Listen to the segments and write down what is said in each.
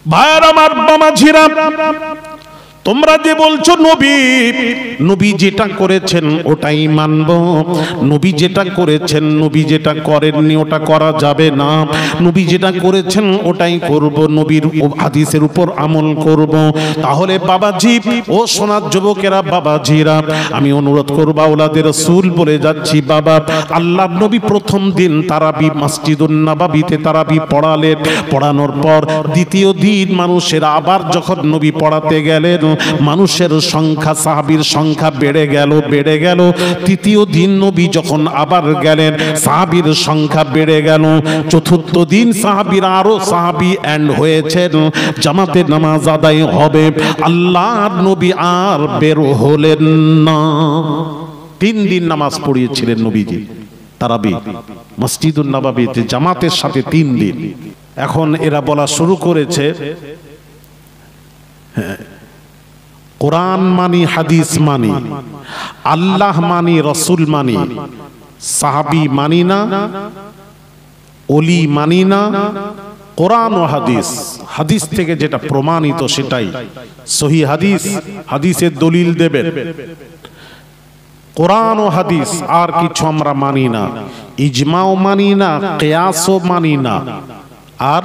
ভাইয়ের আমার বামাঝিরা, তোমরা যে বলছো নবী যেটা করেছেন ওটাই মানব, নবী যেটা করেছেন, নবী যেটা করেননি ওটা করা যাবে না, নবী যেটা করেছেন ওটাই করব, নবীর হাদিসের উপর আমল করব। তাহলে বাবাজি ও সোনার যুবকেরা, বাবাজিরা, আমি অনুরোধ করব, আওলাদের রাসূল বলে যাচ্ছি, বাবা আল্লাহর নবী প্রথম দিন তারাবি মসজিদুন নববীতে তারাবি পড়ালেন। পড়ানোর পর দ্বিতীয় দিন মানুষের আবার যখন নবী পড়াতে গেলেন, মানুষের সংখ্যা, সাহাবীর সংখ্যা বেড়ে গেল। তৃতীয় দিন নবী যখন আবার গেলেন, সাহাবীর সংখ্যা বেড়ে গেল। চতুর্থ দিন সাহাবীরা আরো সাহাবী এন্ড হয়েছেন, জামাতে নামাজ আদায় হবে, আল্লাহর নবী আর বের হলেন না। 3 দিন নামাজ পড়িয়েছিলেন নবীজি তারাবি মসজিদুন নববীতে জামাতের সাথে 3 দিন। এখন এরা বলা শুরু করেছে কোরআন মানি, হাদিস মানি, আল্লাহ মানি, রসুল মানি, সাহাবী মানি না, ওলি মানি না, কোরআন ও হাদিস, হাদিস থেকে যেটা প্রমাণিত সেটাই সহি হাদিস, হাদিসের দলিল দেবেন। কোরআন ও হাদিস আর কিছু আমরা মানি না, ইজমাও মানি না, কিয়াসও মানি না, আর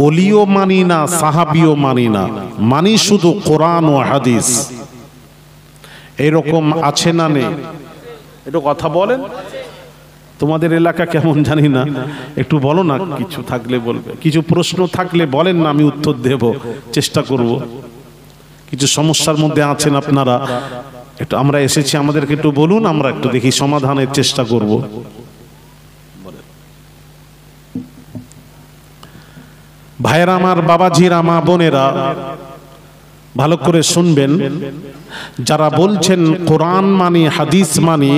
ওলিও মানি না, সাহাবিও মানি না, মানি শুধু কোরআন ও হাদিস। এরকম আছে না নেই? একটু কথা বলেন। তোমাদের এলাকা কেমন জানি না, একটু বলো না, কিছু থাকলে বলবে, কিছু প্রশ্ন থাকলে বলেন না, আমি উত্তর দেব, চেষ্টা করব। কিছু সমস্যার মধ্যে আছেন আপনারা, একটু আমরা এসেছি, আমাদেরকে একটু বলুন, আমরা একটু দেখি সমাধানের চেষ্টা করব। ভাইরা আমার, বাবাজিরা, মা বোনেরা, ভালো করে শুনবেন। যারা বলছেন কোরআন মানি, হাদিস মানি,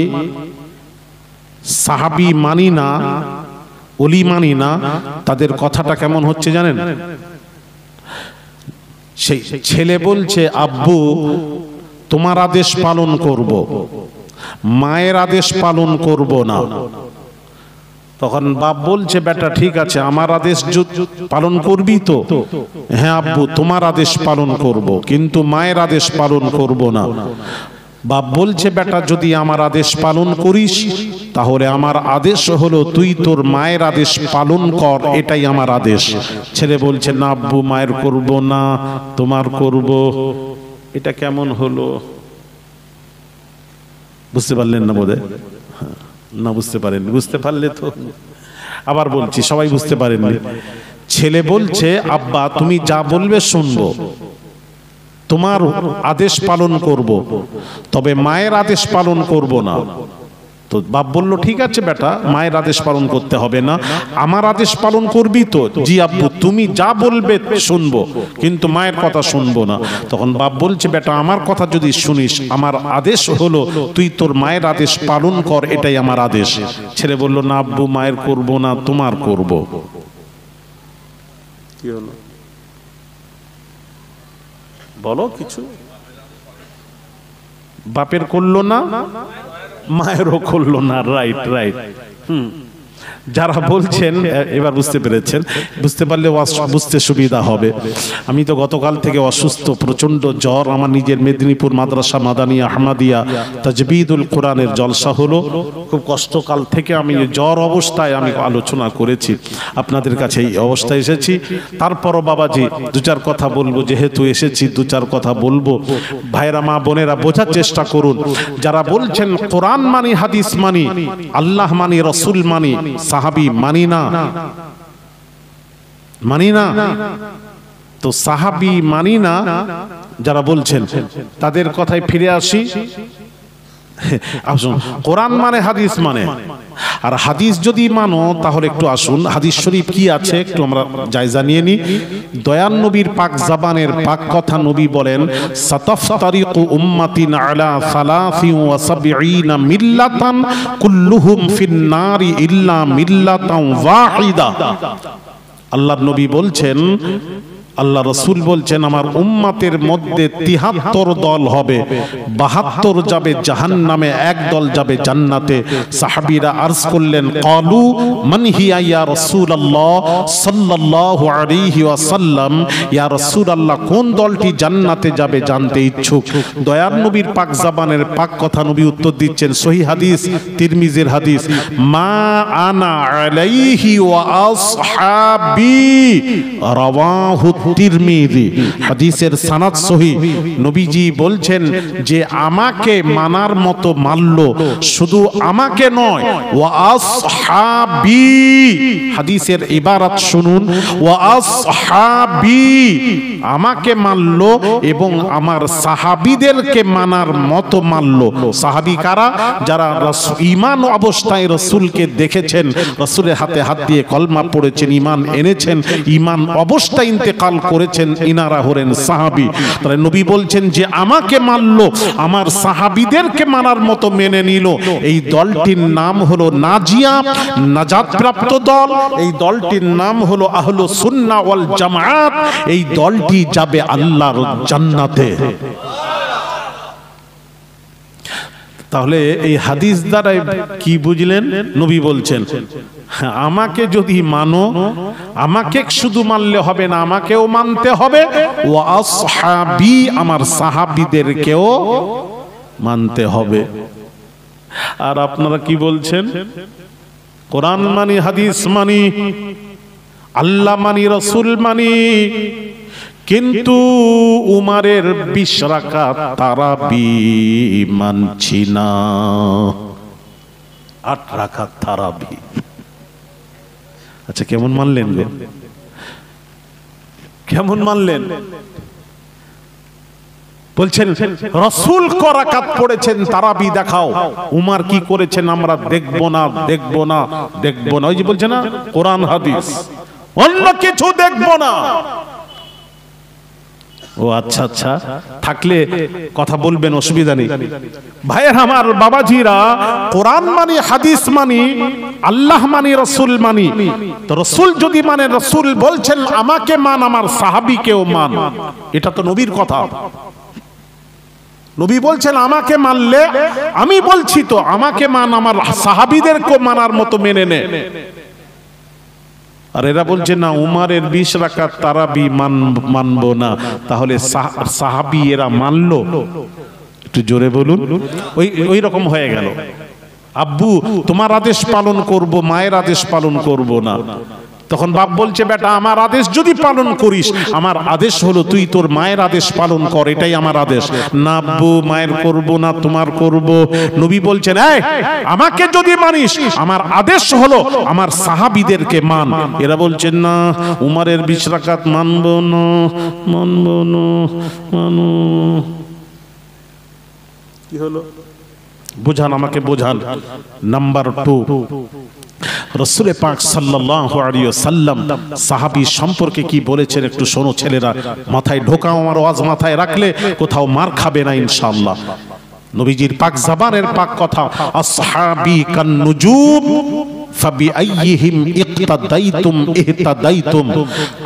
সাহাবী মানি না, ওলি মানি না, তাদের কথাটা কেমন হচ্ছে জানেন? সেই ছেলে বলছে, আব্বু তোমার আদেশ পালন করব, মায়ের আদেশ পালন করব না। তখন বাপ বলছে, বেটা ঠিক আছে, আমার আদেশ পালন করবি তো? হ্যাঁ আব্বু, তোমার আদেশ পালন করব, কিন্তু মায়ের আদেশ পালন করব না। বাপ বলছে, বেটা যদি আমার আদেশ পালন করিস তাহলে আমার আদেশ হলো তুই তোর মায়ের আদেশ পালন কর, এটাই আমার আদেশ। ছেলে বলছে, না আব্বু, মায়ের করব না, তোমার করব। এটা কেমন হলো? বুঝতে পারলেন না বোধহয়? না বুঝতে পারেন, বুঝতে পারলে তো আবার বলছি, সবাই বুঝতে পারেননি। ছেলে বলছে, আব্বা তুমি যা বলবে শুনবো, তোমার আদেশ পালন করব, তবে মায়ের আদেশ পালন করব না। তো বাপ বলল, ঠিক আছে বেটা, মায়ের আদেশ পালন করতে হবে না, আমার আদেশ পালন করবি তো? জি আব্বু, তুমি যা বলবে শুনবো, কিন্তু মায়ের কথা শুনবো না। তখন বাপ বলছে, বেটা আমার কথা যদি শুনিস, আমার আদেশ হলো তুই তোর মায়ের আদেশ পালন কর, এটাই আমার আদেশ। ছেলে বলল, না আব্বু, মায়ের করব না, তোমার করব। কি হলো বলো কিছু? বাপের করলো না, মায়েরও করলো না। Right right. যারা বলছেন এবার বুঝতে পেরেছেন, বুঝতে পারলে বুঝতে সুবিধা হবে। আমি তো গতকাল থেকে অসুস্থ, প্রচন্ড জ্বর। আমার নিজের মেদিনীপুর মাদ্রাসা মাদানী আহমদিয়া তাজবিদুল কোরআনের জলসা হলো, খুব কষ্টকাল থেকে আমি জ্বর অবস্থায় আমি আলোচনা করেছি, আপনাদের কাছে এই অবস্থায় এসেছি। তারপরও বাবাজি 2-4 কথা বলবো, যেহেতু এসেছি 2-4 কথা বলবো। ভাইরা, মা বোনেরা, বোঝার চেষ্টা করুন। যারা বলছেন কোরআন মানি, হাদিস মানি, আল্লাহ মানি, রসুল মানি, সাহাবী মানি না, তো সাহাবী মানি না যারা বলছেন, তাদের কথায় ফিরে আসি। আসুন, কোরআন মানে হাদিস মানে, আর হাদিস যদি মানো তাহলে একটু আসুন হাদিস শরীফ কি আছে একটু আমরা জায়জা নিয়ে নিই। দয়ান নবীর পাক জাবানের পাক কথা নবী বলেন, সাতাফতারিকু উম্মাতিন আলা 73 মিল্লাতান কুল্লুহুম ফিন নারি ইল্লা মিল্লাতান ওয়াহিদা। আল্লাহর নবী বলছেন, আল্লাহ রাসূল বলছেন আমার উম্মতের মধ্যে ৭৩ দল হবে, ৭২ যাবে জাহান্নামে, এক দল যাবে জান্নাতে। সাহাবীরা আরজ করলেন ক্বালু মান হিয়া ইয়া রাসূলুল্লাহ সাল্লাল্লাহু আলাইহি ওয়াসাল্লাম, ইয়া রাসূলুল্লাহ কোন দলটি জান্নাতে যাবে জানতে ইচ্ছুক। দয়ার নবীর পাক জবানের পাক কথা নবী উত্তর দিচ্ছেন, সহিহ হাদিস, তিরমিজির হাদিস, মা আনা আলাইহি ওয়া আসহাবি, রাওয়াহু তিরমিজি। হাদিসের সনদ সহিহ। নবীজি বলছেন যে আমাকে মানার মতো মানল, শুধু আমাকে নয়, ওয়া আসহাবি, হাদিসের ইবারত শুনুন, ওয়া আসহাবি, আমাকে মানল এবং আমার সাহাবীদেরকে মানার মতো মানল। সাহাবী কারা? যারা ঈমান অবস্থায় রাসূলকে দেখেছেন, রাসূলের হাতে হাত দিয়ে কলমা পড়েছেন, ঈমান এনেছেন, ঈমান অবস্থায় ইন্তেকাল করেছেন, ইনারা হলেন সাহাবী। তাহলে নবী বলছেন যে আমাকে মানল, আমার সাহাবীদেরকে মানার মতো মেনে নিল, এই দলটির নাম হলো নাজিয়া, নাজাত প্রাপ্ত দল। এই দলটির নাম হলো আহলুস সুন্নাহ ওয়াল জামাআত। এই দলটি যাবে আল্লাহর জান্নাতে। তাহলে এই হাদিস দ্বারা কি বুঝলেন? নবী বলছেন আমাকে যদি মানো, আমাকে শুধু মানলে হবে না, আমাকেও মানতে হবে, ওয়া আসহাবি, আমার সাহাবীদেরকেও মানতে হবে। আর আপনারা কি বলছেন? কোরআন মানি, হাদিস মানি, আল্লাহ মানি, রাসূল মানি, কিন্তু উমারের 20 রাকাত তারাবি মানছি না, 8 রাকাত তারাবি। আচ্ছা কেমন মানলেন গো? কেমন মানলেন? বলছেন রাসূল ক রাকাত পড়েছেন, তারাবি দেখাও। উমার কি করেছেন আমরা দেখব না, দেখব না, দেখব না। ওই যে বলছে না কোরআন হাদিস, অন্য কিছু দেখব না। ও আচ্ছা আচ্ছা, থাকলে কথা বলবেন, অসুবিধা নেই। ভাইয়ের আমার, বাবাজিরা, কোরআন মানি, হাদিস মানি, আল্লাহ মানি, রাসূল মানি। তো রাসূল যদি মানে, রাসূল বলছেন আমাকে মান, আমার সাহাবীকেও মান, এটা তো নবীর কথা। নবী বলছেন আমাকে মানলে, আমি বলছি তো আমাকে মান, আমার সাহাবীদেরকেও মানার মতো মেনে নে। আর এরা বলছে না উমারের 20 রাকাত তারাবি মানবো না। তাহলে সাহাবী এরা মানলো? একটু জোরে বলুন। ওই রকম হয়ে গেল, আব্বু তোমার আদেশ পালন করব, মায়ের আদেশ পালন করব না। তখন বাপ বলছে বেটা আমার আদেশ যদি পালন করিস, আমার আদেশ হলো তুই তোর মায়ের আদেশ পালন কর, এটাই আমার আদেশ। না আব্বু মায়ের করব না, তোমার করব। নবী বলছেন এই আমাকে যদি মানিস, আমার আদেশ হলো আমার সাহাবীদেরকে মান। এরা বলছেন না উমারের 20 রাকাত মানবো না, মানবো না, মানো। কি হলো বোঝান, আমাকে বোঝান। নাম্বার 2, রাসূল পাক সাল্লাল্লাহু আলাইহি ওয়াসাল্লাম সাহাবী সম্পর্কে কি বলেছেন একটু শোনো ছেলেরা, মাথায় ঢোকাও, আমার ওয়াজ মাথায় রাখলে কোথাও মার খাবে না ইনশাআল্লাহ। নবীজির পাক জবানের পাক কথা, আসহাবী কান নুজুম ফাবিআইহিম ইক্তাদাইতুম ইহতাদাইতুম।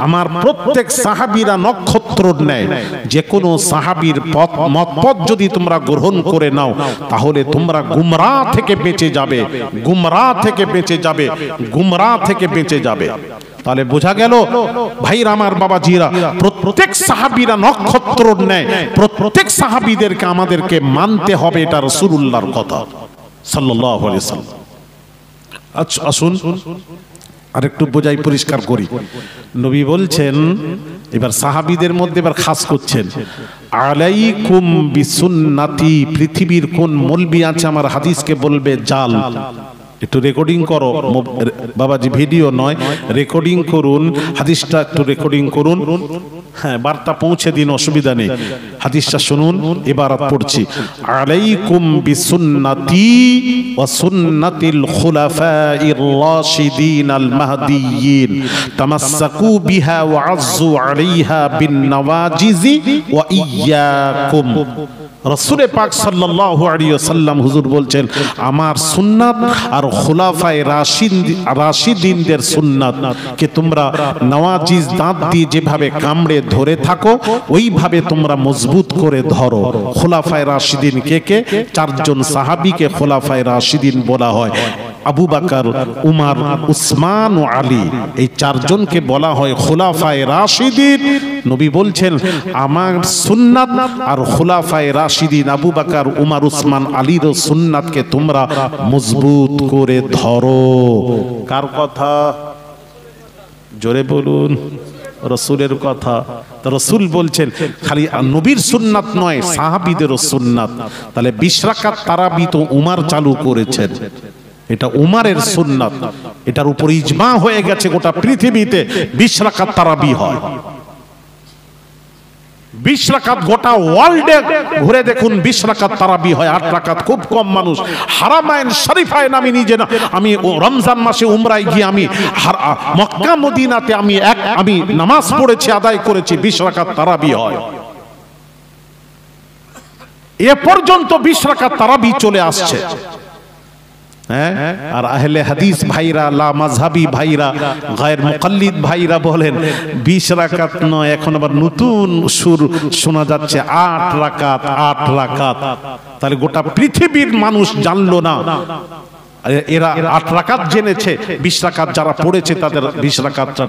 আমার প্রত্যেক সাহাবীরা নক্ষত্রের ন্যায়। যে কোনো সাহাবীর মতপথ যদি তোমরা গ্রহণ করে নাও, তাহলে তোমরা গুমরাহ থেকে বেঁচে যাবে, গুমরাহ থেকে বেঁচে যাবে, গুমরাহ থেকে বেঁচে যাবে। তাহলে বোঝা গেল ভাইরা আমার, বাবাজিরা, প্রত্যেক সাহাবীরা নক্ষত্রের ন্যায়। প্রত্যেক সাহাবীদেরকে আমাদেরকে মানতে হবে, এটা রাসূলুল্লাহর কথা সাল্লাল্লাহু আলাইহি ওয়াসাল্লাম। আচ্ছা আসুন আরেকটু বোঝাই, পরিষ্কার করি। নবী বলছেন, এবার সাহাবীদের মধ্যে এবার খাস করছেন, আলাইকুম বিসুন্নতি। পৃথিবীর কোন মৌলবি আছে আমার হাদিসকে বলবে জাল? একটু রেকর্ডিং করো বাবাজি, ভিডিও নয়, রেকর্ডিং করুন হাদিসটা, একটু রেকর্ডিং করুন। হ্যাঁ, বার্তা পৌঁছে দিন, অসুবিধা নেই। হাদিসটা শুনুন, ইবারত পড়ছি। আলাইকুম বিসুন্নতি ওয়া সুন্নাতিল খুলাফাইর রাশিদিন আল মাহদিয়িন, তামাসসাকু বিহা ওয়া আযযু আলাইহা বিন নওয়াজিজি ওয়া ইয়্যাকুম। রাসূলে পাক সাল্লাল্লাহু আলাইহি ওয়াসাল্লাম হুজুর বলছেন আমার সুন্নাত আর খুলাফায়ে রাশিদিনদের সুন্নাত কে তোমরা নওয়াজিজ দাঁত দিয়ে যেভাবে কামড়ে ধরে থাকো ওইভাবে তোমরা মজবুত করে ধরো। খুলাফায়ে রাশিদিন কে কে? চারজন সাহাবীকে খুলাফায়ে রাশিদিন বলা হয়। আবু বকর, উমর, উসমান ও আলী, এই চারজনকে বলা হয় খুলাফায়ে রাশিদিন। নবী বলছেন আমার সুন্নাত আর খুলাফায়ে রাশিদিন আবু বকর, উমর, উসমান, আলীর সুন্নাতকে তোমরা মজবুত করে ধরো। কার কথা? জোরে বলুন। রাসূলের কথা। তো রাসূল বলছেন খালি নবীর সুন্নাত নয়, সাহাবীদেরও সুন্নাত। তাহলে 20 রাকাত তারাবি তো উমর চালু করেছেন, এটা উমরের সুন্নাত। এটার উপর ইজমা হয়ে গেছে গোটা পৃথিবীতে 20 রাকাত তারাবি হয়। 20 রাকাত গোটা ওয়ার্ল্ডে ঘুরে দেখুন 20 রাকাত তারাবি হয়। 8 রাকাত খুব কম মানুষ। হারামাইন শরীফাইন আমি নিজে না, আমি রমজান মাসে উমরায় গিয়ে আমি মক্কা মদিনাতে আমি নামাজ পড়েছি, আদায় করেছি। 20 রাকাত তারাবি হয়। এ পর্যন্ত 20 রাকাত তারাবি চলে আসছে। আর আহলে হাদিস ভাইরা, লা মাযহাবী ভাইরা, গায়র মুকাল্লিদ ভাইরা বলেন 20 রাকাত নয়, এখন আবার নতুন সুর শোনা যাচ্ছে 8 রাকাত, 8 রাকাত। তাহলে গোটা পৃথিবীর মানুষ জানলো না, এরা 8 রাকাত জেনেছে। 20 রাকাত যারা পড়েছে তাদের 20 রাকাতটা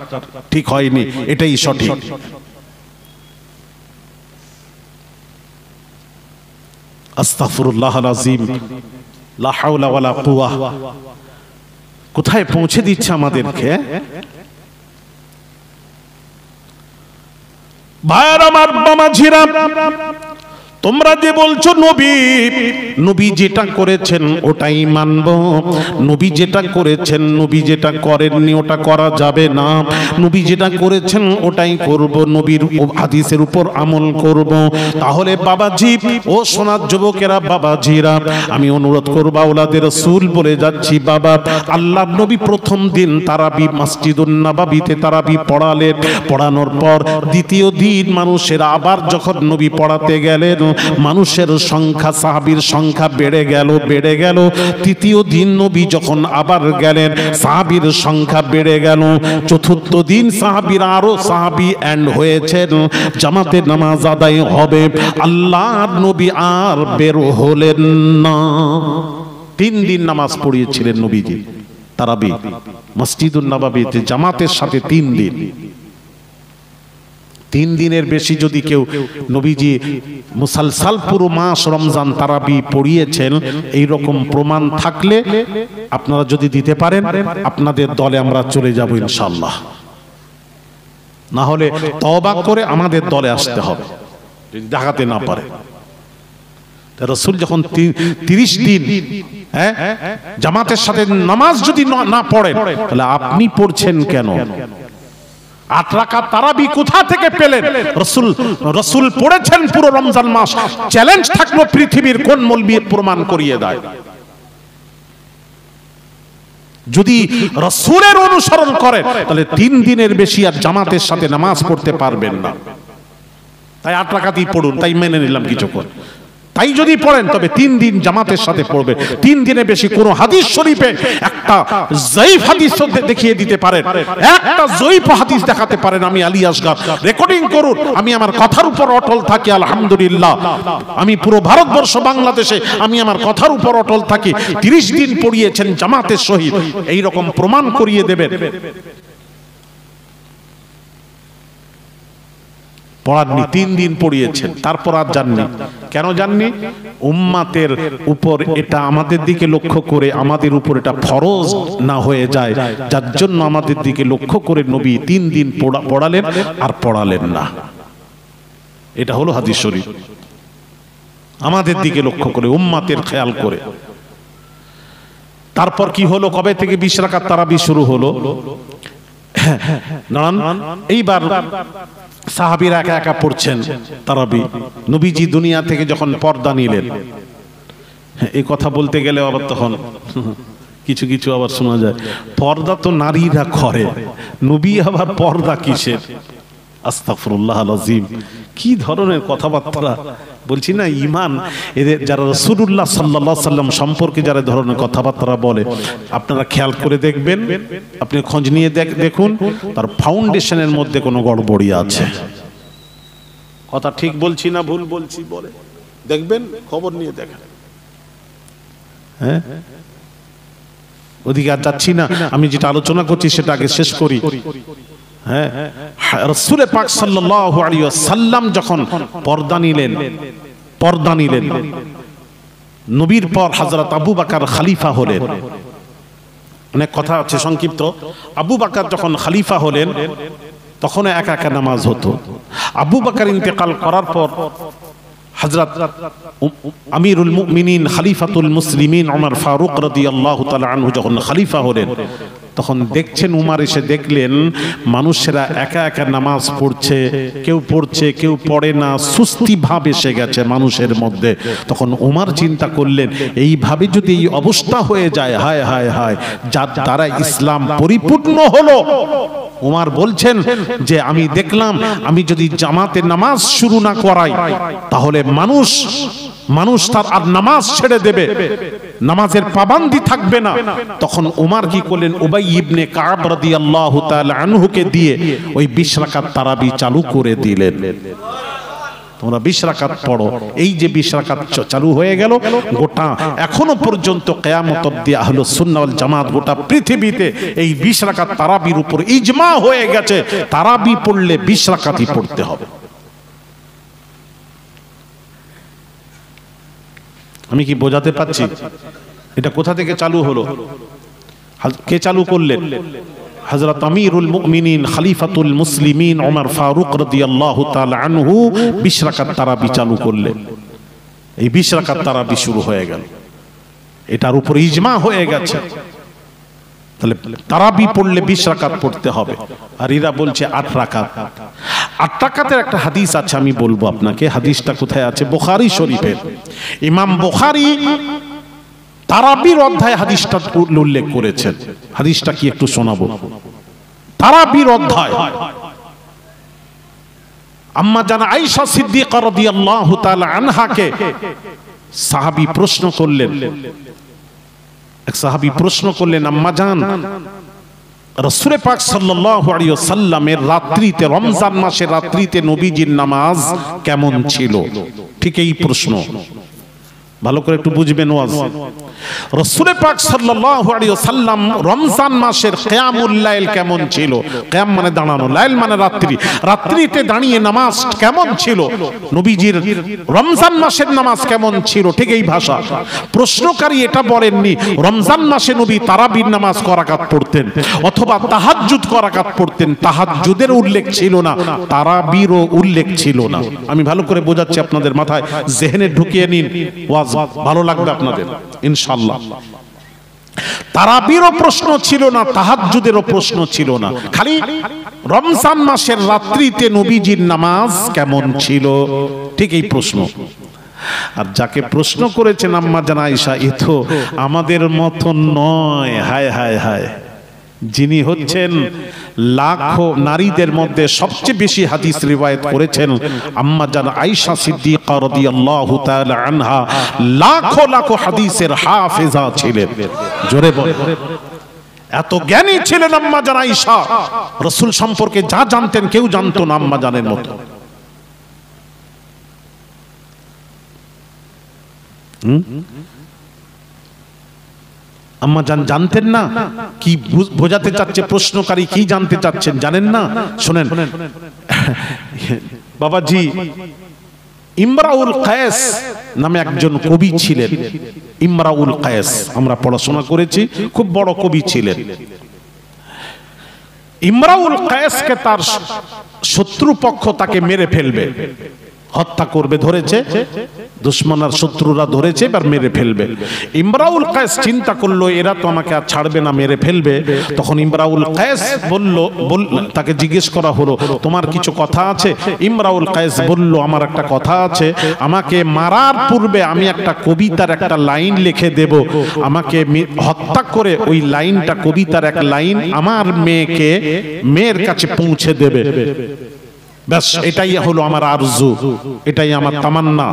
ঠিক হয়নি, এটাই সঠিক। আস্তাগফিরুল্লাহল আযীম, লা হাওলা ওয়ালা কুওয়া। কোথায় পৌঁছে দিচ্ছে আমাদেরকে? ভাইরা আমার, মাঝিরা, তোমরা যে বলছো নবী যেটা করেছেন ওটাই মানব, নবী যেটা করেছেন, নবী যেটা করেননি ওটা করা যাবে না, নবী যেটা করেছেন ওটাই করব, নবীর হাদিসের উপর আমল করব। তাহলে বাবাজি ও সোনার যুবকেরা, বাবাজিরা, আমি অনুরোধ করব, আওলাদে রাসূল বলে যাচ্ছি, বাবা আল্লাহর নবী প্রথম দিন তারাবি মসজিদুন নববীতে তারাবি পড়ালেন। পড়ানোর পর দ্বিতীয় দিন মানুষেরা আবার যখন নবী পড়াতে গেলেন, মানুষের সংখ্যা, সাহাবীর সংখ্যা বেড়ে গেল। তৃতীয় দিন নবী যখন আবার গেলেন, সাহাবীর সংখ্যা বেড়ে গেল। চতুর্থ দিন সাহাবীরা আরো সাহাবী এন্ড হয়েছেন, জামাতে নামাজ আদায় হবে। আল্লাহর নবী আর বের হলেন না। 3 দিন নামাজ পড়িয়েছিলেন নবীজি তারাবি মসজিদুন নববীতে জামাতের সাথে। 3 দিন, 3 দিনের বেশি যদি কেউ নবীজি মুসালসাল পুরো মাস রমজান তারাবি পড়িয়েছেন, এই রকম প্রমাণ থাকলে আপনারা যদি দিতে পারেন, আপনাদের দলে আমরা চলে যাব ইনশাআল্লাহ। না হলে তওবা করে আমাদের দলে আসতে হবে যদি দেখাতে না পারে। রাসূল যখন 30 দিন জামাতের সাথে নামাজ যদি না পড়েন, তাহলে আপনি পড়ছেন কেন? 8 রাকাত তারাবি কোথা থেকে পেলেন? রাসূল পড়েছেন পুরো রমজান মাস। চ্যালেঞ্জ থাকলো পৃথিবীর কোন মৌলবি প্রমাণ করিয়ে দেয়। যদি রাসূলের অনুসরণ করেন তাহলে 3 দিনের বেশি আর জামাতের সাথে নামাজ পড়তে পারবেন না। তাই 8 রাকাতই পড়ুন, তাই মেনে নিলাম কিছুক্ষণ। তাই যদি পড়েন তবে 3 দিন জামাতের সাথে পড়বে। 3 দিনে বেশি কোন হাদিস শরীফে একটা যায়ীফ হাদিস দেখিয়ে দিতে পারেন, একটা যায়ীফ হাদিস দেখাতে পারেন, আমি আলী আসগর রেকর্ডিং করুন। আমি আমার কথার উপর অটল থাকি, আলহামদুলিল্লাহ। আমি পুরো ভারতবর্ষ, বাংলাদেশে আমি আমার কথার উপর অটল থাকি। 30 দিন পড়িয়েছেন জামাতের সহিত, এই রকম প্রমাণ করিয়ে দেবেন। পড়াননি, 3 দিন পড়িয়েছেন, তারপর আর জাননি। কেন জাননি? উম্মাতের উপর এটা আমাদের দিকে লক্ষ্য করে, আমাদের উপর এটা ফরজ না হয়ে যায়, যার জন্য আমাদের দিকে লক্ষ্য করে নবী 3 দিন পড়ালেন আর পড়ালেন না। এটা হলো হাদিস শরীফ, আমাদের দিকে লক্ষ্য করে, উম্মাতের খেয়াল করে। তারপর কি হলো? কবে থেকে 20 রাকাত তারাবি শুরু হলো? এইবার সাহাবীরা একা একা পড়ছেন তারাবি। নবীজি দুনিয়া থেকে যখন পর্দা নিলেন, এই কথা বলতে গেলে আবার তখন কিছু কিছু আবার শোনা যায়, পর্দা তো নারীরা করে, নবী আবার পর্দা কিসের? আস্তাগফিরুল্লাহ আল-আযীম। কি ধরনের কথাবার্তা বলছি না, ঈমান এদের যারা রাসূলুল্লাহ সাল্লাল্লাহু আলাইহি সাল্লাম সম্পর্কে যারা ধরনের কথাবার্তা বলে, আপনারা খেয়াল করে দেখবেন, আপনি খোঁজ নিয়ে দেখুন তার ফাউন্ডেশনের মধ্যে কোনো গড়বড়ি আছে। কথা ঠিক বলছি না ভুল বলছি বলে দেখবেন, খবর নিয়ে দেখেন। হ্যাঁ, ওদিকে আর যাচ্ছি না, আমি যেটা আলোচনা করছি সেটা আগে শেষ করি। হ্যাঁ, রাসূল পাক সাল্লাল্লাহু আলাইহি ওয়াসাল্লাম যখন পর্দা নিলেন, নবীর পর হযরত আবু বকর খলিফা হলেন। অনেক কথা আছে সংক্ষিপ্ত। আবু বকর যখন খলিফা হলেন তখন একা একা নামাজ হতো। আবু বকর ইন্তেকাল করার পর হযরত আমিরুল মুমিনিন খলিফাতুল মুসলিমিন ওমর ফারুক রাদিয়াল্লাহু তাআলা আনহু যখন খলিফা হলেন, তখন দেখছেন উমর এসে দেখলেন মানুষেরা একা একা নামাজ পড়ছে, কেউ পড়ে না, সুস্তি ভাব এসে গেছে মানুষের মধ্যে। তখন উমর চিন্তা করলেন, এইভাবে যদি এই অবস্থা হয়ে যায়, হায় হায় হায়, যার দ্বারা ইসলাম পরিপূর্ণ হলো। উমর বলছেন যে আমি দেখলাম, আমি যদি জামাতে নামাজ শুরু না করাই তাহলে মানুষ তার আর নামাজ ছেড়ে দেবে, নামাজের পাবন্দি থাকবে না। তখন উমর কি করলেন, উবাই ইবনে কাব রাদিয়াল্লাহু তাআলা আনহুকে দিয়ে ওই 20 রাকাত তারাবি চালু করে দিলেন। তোমরা 20 রাকাত পড়ো। এই যে 20 রাকাত চালু হয়ে গেল, গোটা এখনো পর্যন্ত কিয়ামত অবধি আহলুস সুন্নাহ ওয়াল জামাত গোটা পৃথিবীতে এই 20 রাকাত তারাবির উপর ইজমা হয়ে গেছে, তারাবি পড়লে 20 রাকাতই পড়তে হবে। আমি কি বোঝাতে পারছি? এটা কোথা থেকে চালু হলো, কে চালু করলেন? হযরত আমিরুল মুমিনিন খলিফাতুল মুসলিমিন ওমর ফারুক রাদিয়াল্লাহু তাআলা আনহু 20 রাকাত তারাবি চালু করলেন। এই 20 রাকাত তারাবি শুরু হয়ে গেল, এটার উপর ইজমা হয়ে গেছে। তাহলে তারাবি পড়লে 20 রাকাত পড়তে হবে। আর এরা বলছে 8 রাকাত। 8 রাকাতের একটা হাদিস আছে, আমি বলবো আপনাকে। হাদিসটা কোথায় আছে? বুখারী শরীফের। ইমাম বুখারী তারাবির অধ্যায়ে হাদিসটা উল্লেখ করেছেন। হাদিসটা কি একটু শোনাবো? তারাবির অধ্যায় আম্মা জান আয়েশা সিদ্দিকা রাদিয়াল্লাহু তাআলা আনহাকে সাহাবী প্রশ্ন করলেন। এক সাহাবী প্রশ্ন করলেন, আম্মা জান, রাসূল পাক সাল্লাল্লাহু আলাইহি ওয়াসাল্লামের রাত্রিতে, রমজান মাসের রাত্রিতে নবীজির নামাজ কেমন ছিল? ঠিক এই প্রশ্ন, ভালো করে একটু বুঝবেন ওয়াজ। রাসূল পাক সাল্লাল্লাহু আলাইহি ওয়াসাল্লাম রমজান মাসের কিয়ামুল লাইল কেমন ছিল? কিয়াম মানে দাঁড়ানো, লাইল মানে রাত্রি, রাত্রিতে দাঁড়িয়ে নামাজ কেমন ছিল? নবীজির রমজান মাসের নামাজ কেমন ছিল? ঠিক এই ভাষা। প্রশ্নকারী এটা বলেননি রমজান মাসে নবী তারাবির নামাজ ক রাকাত পড়তেন অথবা তাহাজ্জুদ ক রাকাত পড়তেন। তাহাজ্জুদের উল্লেখ ছিল না, তারাবিরও উল্লেখ ছিল না। আমি ভালো করে বোঝাচ্ছি আপনাদের মাথায়, জেহেনে ঢুকিয়ে নিন, ওয়াজ ভালো লাগবে আপনাদের ইনশাআল্লাহ। তারাবিরও প্রশ্ন ছিল না, তাহাজ্জুদেরও প্রশ্ন ছিল না, খালি রমজান মাসের রাত্রিতে নবীজির নামাজ কেমন ছিল, ঠিক এই প্রশ্ন। আর যাকে প্রশ্ন করেছেন আম্মা জান আয়েশা, এ তো আমাদের মত নয়। হায় হায় হায়, যিনি হচ্ছেন লাখো নারীদের মধ্যে সবচেয়ে বেশি হাদিস রিওয়ায়াত করেছেন আম্মা জান আয়েশা সিদ্দিকা রাদিয়াল্লাহু তাআলা আনহা, লাখো লাখো হাদিসের হাফেজা ছিলেন। জোরে বলেন, এত জ্ঞানী ছিলেন আম্মা জান আয়েশা। রাসূল সম্পর্কে যা জানতেন কেউ জানতো না আম্মা জানের মতো। আম্মা জানতেন না কি বোঝাতে চাচ্ছে প্রশ্নকারী, কি জানতে চাচ্ছেন জানেন না? শুনেন বাবাজি, ইমরাউল কায়েস নামে একজন কবি ছিলেন। ইমরাউল কায়েস আমরা পড়াশোনা করেছি, খুব বড় কবি ছিলেন। ইমরাউল কায়েসকে তার শত্রুপক্ষ তাকে মেরে ফেলবে, হত্যা করবে, ধরেছে দুশমনার শত্রুরা ধরেছে, এবার মেরে ফেলবে। ইমরাউল কায়েস চিন্তা করলো এরা তো আমাকে আর ছাড়বে না, মেরে ফেলবে। তখন ইমরাউল কায়েস বলল, তাকে জিজ্ঞেস করা হলো তোমার কিছু কথা আছে? ইমরাউল কায়েস বলল আমার একটা কথা আছে, আমাকে মারার পূর্বে আমি একটা কবিতার একটা লাইন লিখে দেব, আমাকে হত্যা করে ওই লাইনটা, কবিতার এক লাইন আমার মেয়ের কাছে পৌঁছে দেবে। ব্যাস এটাই হলো আমার আরজু, এটাই আমার তামান্না।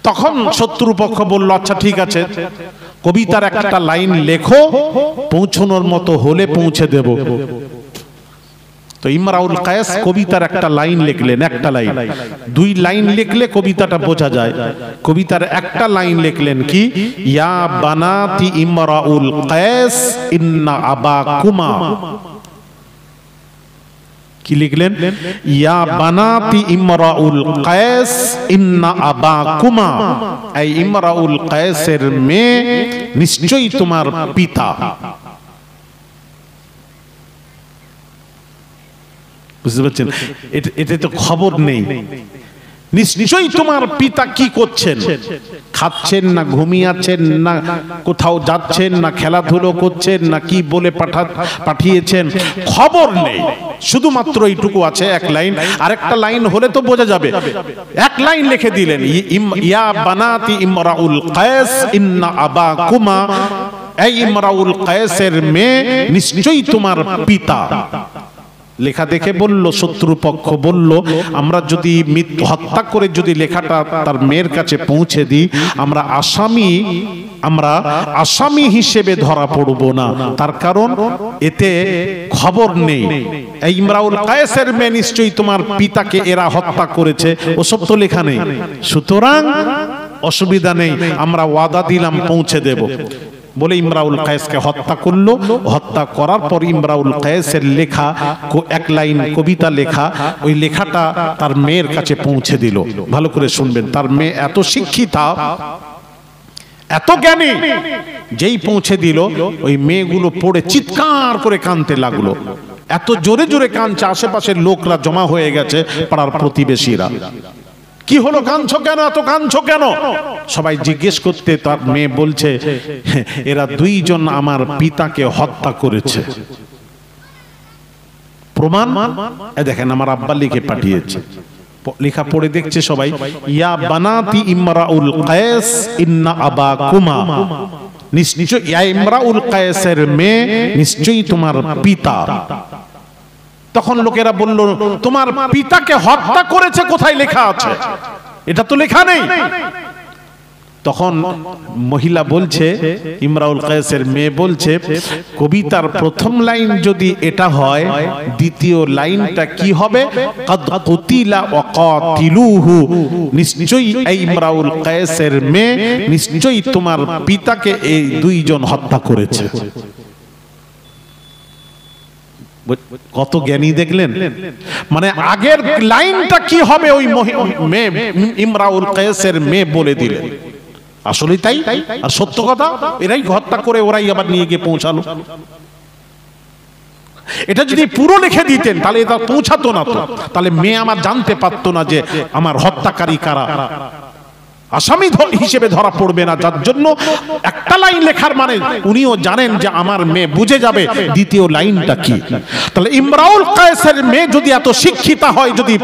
তখন শত্রুপক্ষ বলল, আচ্ছা ঠিক আছে, কবিতার একটা লাইন লেখো, পৌঁছানোর মতো হলে পৌঁছে দেব। তো ইমরাউল কায়েস কবিতার একটা লাইন লিখলেন, একটা লাইন। দুই লাইন লিখলে কবিতাটা বোঝা যায়। কবিতার একটা লাইন লিখলেন কি, ইয়া বানাতি ইমরাউল কায়েস ইন্না আবাকুমা। কি লিখলেন, ইয়া বানাতি ইমরাউল কায়েস ইন্না আবাকুমা, এই ইমরাউল কায়েসের মেয়ে নিশ্চয়ই তোমার পিতা। বুঝতে পারছেন, এটা তো খবর নেই। নিশ্চয়ই তোমার পিতা কি করছেন, খাচ্ছেন না ঘুমিয়েছেন না কোথাও যাচ্ছেন না খেলাধুলো করছেন না কি বলে পাঠিয়েছেন, খবর নেই। শুধুমাত্র এইটুকু আছে, এক লাইন। আরেকটা লাইন হলে তো বোঝা যাবে। এক লাইন লিখে দিলেন, ইয়া বানাতি ইমরাউল কায়েস ইন্না আবাকুমা, এই ইমরাউল কায়েসের মেয়ে নিশ্চয়ই তোমার পিতা। লেখা দেখে বলল, শত্রুপক্ষ বলল, আমরা যদি হত্যা করে যদি লেখাটা তার মেয়ের কাছে পৌঁছে দিই, আমরা আসামি হিসেবে ধরা পড়ব না। তার কারণ এতে খবর নেই, এই ইমরাউল কায়েসের মেয়ে নিশ্চয়ই তোমার পিতাকে এরা হত্যা করেছে, ওসব তো লেখা নেই। সুতরাং অসুবিধা নেই, আমরা ওয়াদা দিলাম পৌঁছে দেব। বলে ইমরাউল কায়েসকে হত্যা করলো। হত্যা করার পর ইমরাউল কায়েসের লেখা এক লাইন কবিতা লেখা, ওই লেখাটা তার মেয়ের কাছে পৌঁছে দিল। ভালো করে শুনবেন, তার মেয়ে এত শিক্ষিতা, এত জ্ঞানী, যেই পৌঁছে দিল ওই মেয়েগুলো পড়ে চিৎকার করে কাঁদতে লাগলো। এত জোরে জোরে কাঁদছে, আশেপাশের লোকরা জমা হয়ে গেছে, পাড়ার প্রতিবেশীরা। কি হলো, কাঁদছো কেন, এত কাঁদছো কেন? সবাই জিজ্ঞেস করতে তার মেয়ে বলছে, এরা দুইজন আমার পিতাকে হত্যা করেছে। প্রমাণ দেখেন, আমার আব্বা লিখে পাঠিয়েছে। লেখা পড়ে দেখছে সবাই, ইয়া বানাতি ইমরাউল কায়েস ইন্না আবাকুমা, নিশ্চয়ই ইয়া ইমরাউল কায়েসের মেয়ে নিশ্চয়ই তোমার পিতা। তখন লোকেরা বলল, তোমার পিতাকে হত্যা করেছে কোথায় লেখা আছে? এটা তো লেখা নেই। তখন মহিলা বলছে, ইমরাউল কায়েসের মেয়ে বলছে, কবিতার প্রথম লাইন যদি এটা হয়, দ্বিতীয় লাইনটা কি হবে? কাদ কুতিলা ওয়া কাতিলুহু, নিশ্চয়ই এই ইমরাউল কায়েসের মেয়ে নিশ্চয়ই তোমার পিতাকে এই দুইজন হত্যা করেছে। কত জ্ঞানী দেখলেন। মানে আগের লাইনটা কি হবে ওই মেয়ে ইমরাউল কায়েসের মেয়ে বলে দিলেন। আসলে তাই, আর সত্য কথা, এরাই হত্যা করে ওরাই আবার নিয়ে গিয়ে পৌঁছালো। এটা যদি পুরো লিখে দিতেন তাহলে এটা পৌঁছাতো না, তো তাহলে মেয়ে আমার জানতে পারতো না যে আমার হত্যাকারী কারা, আসামি হিসেবে ধরা পড়বে না। যার জন্য একটা লাইন লেখার মানে উনিও জানেন যে আমার মেয়ে বুঝে যাবে দ্বিতীয় লাইনটা কি। তাহলে ইমরাউল কায়েসের মেয়ে যদি এত শিক্ষিতা হয়, যদি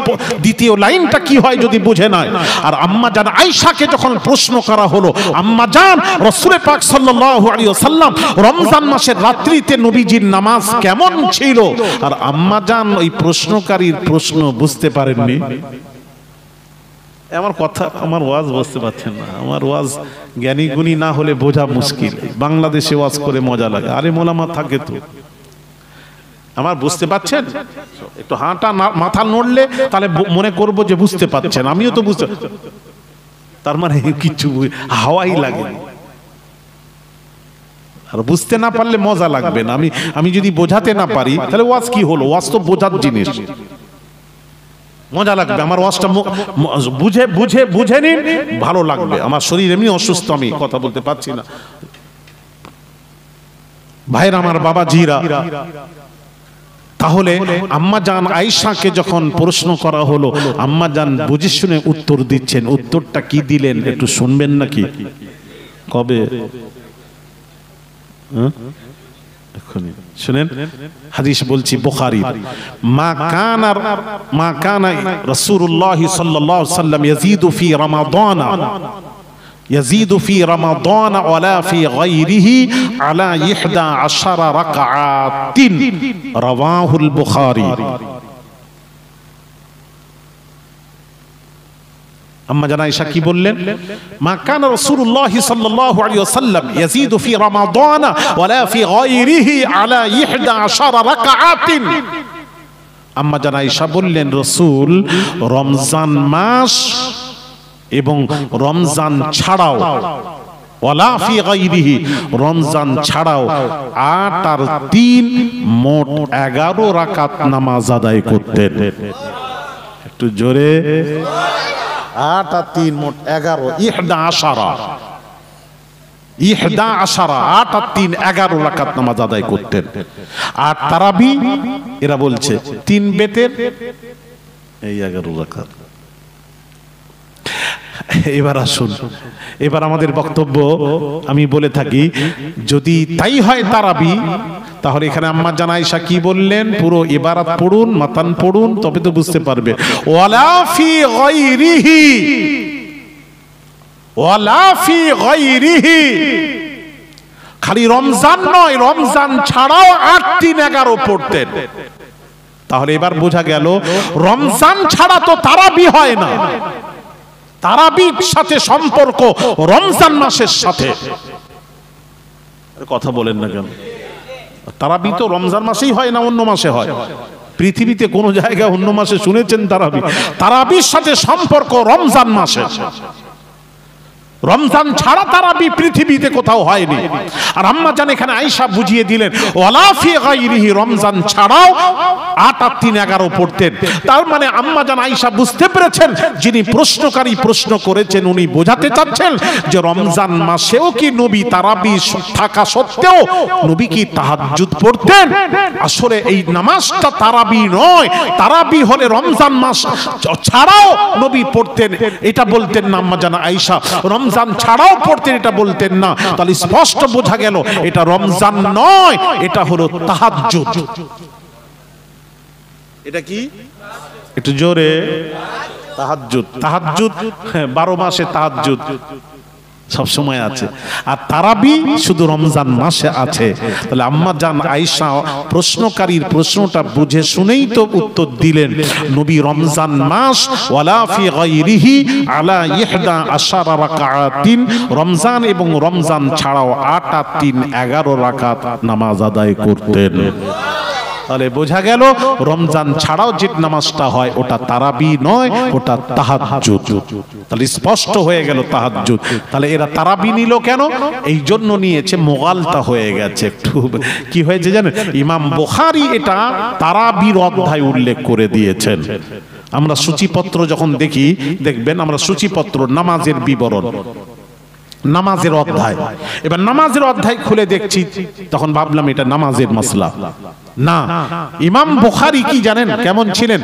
দ্বিতীয় লাইনটা কি হয় যদি বুঝে নেয়। আর আম্মা জান আয়েশাকে যখন প্রশ্ন করা হলো, আম্মা জান, রাসূল পাক সাল্লাল্লাহু আলাইহি ওয়াসাল্লাম রমজান মাসের রাত্রিতে নবীজির নামাজ কেমন ছিল? আর আম্মা জান ওই প্রশ্নকারীর প্রশ্ন বুঝতে পারেননি। আমার কথা, আমার ওয়াজ বুঝতে পারছেন না। আমার ওয়াজ জ্ঞানী গুণী না হলে বোঝা মুশকিল। বাংলাদেশে ওয়াজ করে মজা লাগে, আরে মোলামা থাকে তো। আমার বুঝতে পাচ্ছেন? একটু হাঁটা মাথা নড়লে তাহলে মনে করব যে বুঝতে পাচ্ছেন। আমিও তো বুঝতে, তার মানে কিছু হাওয়াই লাগে। আর বুঝতে না পারলে মজা লাগবে না। আমি যদি বোঝাতে না পারি তাহলে ওয়াজ কি হলো? ওয়াজ তো বোঝার জিনিস, মজা লাগবে। আমার ওয়াজটা বুঝে বুঝে বুঝে নিন, ভালো লাগবে। আমার শরীর এমনি অসুস্থ, আমি কথা বলতে পারছি না। ভাইরা আমার, বাবা জিরা, তাহলে আম্মা জান আয়েশাকে যখন প্রশ্ন করা হলো, আম্মা জান বুঝে শুনে উত্তর দিচ্ছেন। উত্তরটা কি দিলেন একটু শুনবেন নাকি? কবে শুনেন, হাদিস বলছি বুখারী, মা কানা রাসূলুল্লাহ সাল্লাল্লাহু আলাইহি ওয়াসাল্লাম ইয়াজিদু ফি রমাদান, ইয়াজিদু ফি রমাদান ওয়ালা ফি গায়রিহি আলা 11 রাকাআতিন রাওয়াহুল বুখারী। আম্মা জান আয়েশা কি বললেন? মা কানা রাসূলুল্লাহ সাল্লাল্লাহু আলাইহি ওয়াসাল্লাম ইয়াজিদু ফি রমাদান ওয়ালা ফি গায়রিহি আলা 11 রাকাআতিন। আম্মা জান আয়েশা বললেন, রাসূল রমজান মাস এবং রমজান ছাড়াও, ওয়ালা ফি গায়রিহি রমজান ছাড়াও 8 আর 3 মোট 11 রাকাত নামাজ আদায় করতেন। একটু জোরে, 8 আর 3 মোট 11, 8 আর 3 11 রাকাত নামাজ আদায় করতেন। আর তারাবি এরা বলছে 3 বেতের এই 11 রাকাত। এবার আসুন, এবার আমাদের বক্তব্য আমি বলে থাকি, যদি তাই হয় তারাবি, তাহলে এখানে আম্মা জান আয়েশা কি বললেন পুরো ইবারত পড়ুন, মাতান পড়ুন, তবে তো বুঝতে পারবে। ওয়ালা ফি গায়রিহি, ওয়ালা ফি গায়রিহি, খালি রমজান নয়, রমজান ছাড়াও 8, 3, 11 পড়তেন। তাহলে এবার বোঝা গেল রমজান ছাড়া তো তারাবি হয় না, তারাবির সাথে সম্পর্ক রমজান মাসের সাথে। কথা বলেন না কেন? তারাবি তো রমজান মাসেই হয় না, অন্য মাসে হয়? পৃথিবীতে কোন জায়গায় অন্য মাসে শুনেছেন তারাবি? তারাবির সাথে সম্পর্ক রমজান মাসে। রমজান ছাড়া তারাবি পৃথিবীতে কোথাও হয়নি। আর আম্মা জান এখানে আয়েশা বুঝিয়ে দিলেন ওয়ালা ফি গায়রিহি, রমজান ছাড়াও 8 আর 3 11 পড়তেন। তার মানে আম্মা জান আয়েশা বুঝতে পেরেছেন, যিনি প্রশ্নকারী প্রশ্ন করেছেন উনি বোঝাতে চাচ্ছেন যে রমজান মাসেও কি নবী তারাবি থাকা সত্ত্বেও নবী কি তাহাজ্জুদ পড়তেন? আসলে এই নামাজটা তারাবি নয়, তারাবি হলে রমজান মাস ছাড়াও নবী পড়তেন, এটা বলতেন না আম্মা জান আয়েশা। রমজান ছাড়াও পড়তেন এটা বলতেন না। তাহলে স্পষ্ট বোঝা গেল এটা রমজান নয়, এটা হলো তাহাজ্জুদ। এটা কি? একটু জোরে, তাহাজ্জুদ। তাহাজ্জুদ 12 মাসে তাহাজ্জুদ সব সময় আছে, আর তারাবি শুধু রমজান মাসে আছে। তাহলে আম্মা জান আয়েশা প্রশ্নকারীর প্রশ্নটা বুঝে শুনেই তো উত্তর দিলেন, নবী রমজান মাস ওয়ালা ফি গায়রিহি আলা 11 রাকাআতিন, রমজান এবং রমজান ছাড়াও 8 আর 3 11 রাকাত নামাজ আদায় করতেন। তাহলে বোঝা গেল রমজান ছাড়াও যে নামাজটা হয় ওটা তারাবি নয়, ওটা তাহাজ্জুদ। তাহলে স্পষ্ট হয়ে গেল তাহাজ্জুদ। তাহলে এরা তারাবি নিল কেন? এই জন্য নিয়েছে, মোগালতা হয়ে গেছে। একটু কি হয়েছে জানেন, ইমাম বুখারী এটা তারাবির অধ্যায় উল্লেখ করে দিয়েছেন। আমরা সূচিপত্র যখন দেখি, দেখবেন আমরা সূচিপত্র নামাজের বিবরণ, নামাজের অধ্যায়, এবার নামাজের অধ্যায় খুলে দেখছি, তখন ভাবলাম এটা নামাজের মাসলা না। ইমাম বুখারী কি জানেন কেমন ছিলেন?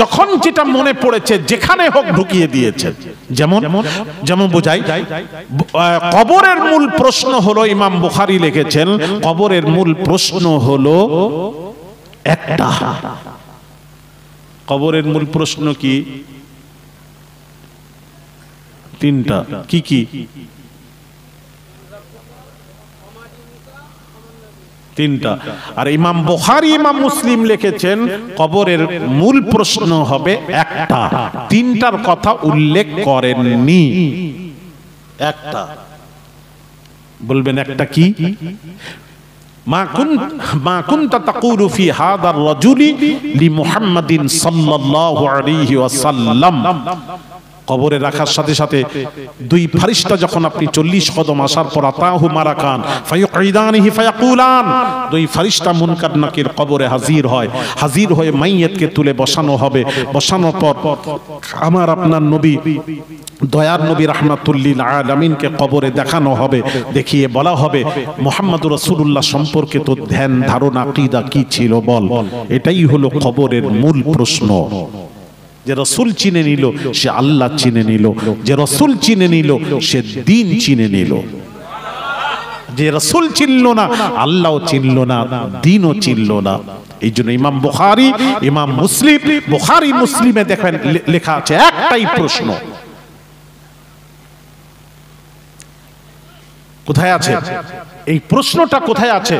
যখন যেটা মনে পড়েছে যেখানে হোক ঢুকিয়ে দিয়েছেন। যেমন যেমন বোঝাই, কবরের মূল প্রশ্ন হলো, ইমাম বুখারী লিখেছেন কবরের মূল প্রশ্ন হলো একটা। কবরের মূল প্রশ্ন কি? 3টা। কি কি? 3টা। আর ইমাম বুখারী ইমাম মুসলিম লিখেছেন কবরের মূল প্রশ্ন হবে একটা, 3টার কথা উল্লেখ করেননি। একটা বলবেন, একটা কি? মা কুনতা তাকুলু ফি হাদার রাজুলি লি মুহাম্মাদিন সাল্লাল্লাহু আলাইহি ওয়াসাল্লাম। কবরে রাখার সাথে সাথে 2 ফেরেশতা যখন আপনি 40 কদম আসার পর আতাহু মারাকান ফায়ুকঈদানিহি ফায়াকুলান, 2 ফেরেশতা মুনকার নাকির কবরে হাজির হয়। হাজির হয়ে মাইয়াতকে তুলে বসানো হবে। বসানোর পর আমার আপনার নবী, দয়ার নবী রাহমাতুল লিল আলামিনকে কবরে দেখানো হবে। দেখিয়ে বলা হবে মুহাম্মদুর রাসূলুল্লাহ সম্পর্কে তো ধ্যান ধারণা আকীদা কি ছিল বল। এটাই হলো কবরের মূল প্রশ্ন। যে রাসূল চিনে নিল সে আল্লাহ চিনে নিল, যে রাসূল চিনে নিল সে দ্বীন চিনে নিল। যে রাসূল চিনল না আল্লাহও চিনল না, দ্বীনও চিনল না। এই জন্য ইমাম বুখারী ইমাম মুসলিম, বুখারী মুসলিমে দেখেন লেখা আছে একটাই প্রশ্ন, কোথায় আছে? এই প্রশ্নটা কোথায় আছে?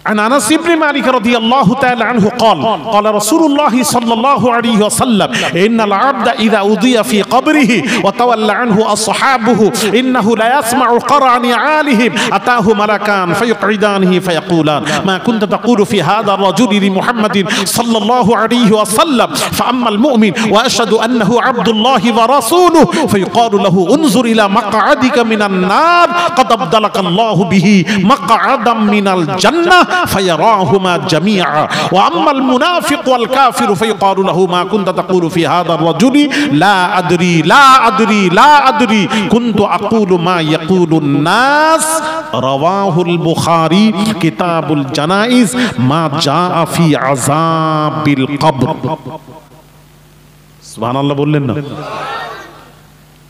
عن أنس بن مالك رضي الله تعالى عنه قال قال رسول الله صلى الله عليه وسلم إن العبد إذا أضي في قبره وتولى عنه أصحابه إنه لا يسمع قرع نعالهم أتاه ملكان فيقعدانه فيقولان ما كنت تقول في هذا الرجل لمحمد صلى الله عليه وسلم فأما المؤمن وأشهد أنه عبد الله ورسوله فيقال له انظر إلى مقعدك من النار قد أبدلك الله به مقعدا من الجنة فيراهما جميعا واما المنافق والكافر فيقال له ما كنت تقول في هذا الرجل لا ادري لا ادري لا ادري كنت اقول ما يقول الناس رواه البخاري كتاب الجنائز ما جاء في عذاب القبر سبحان الله বললেন না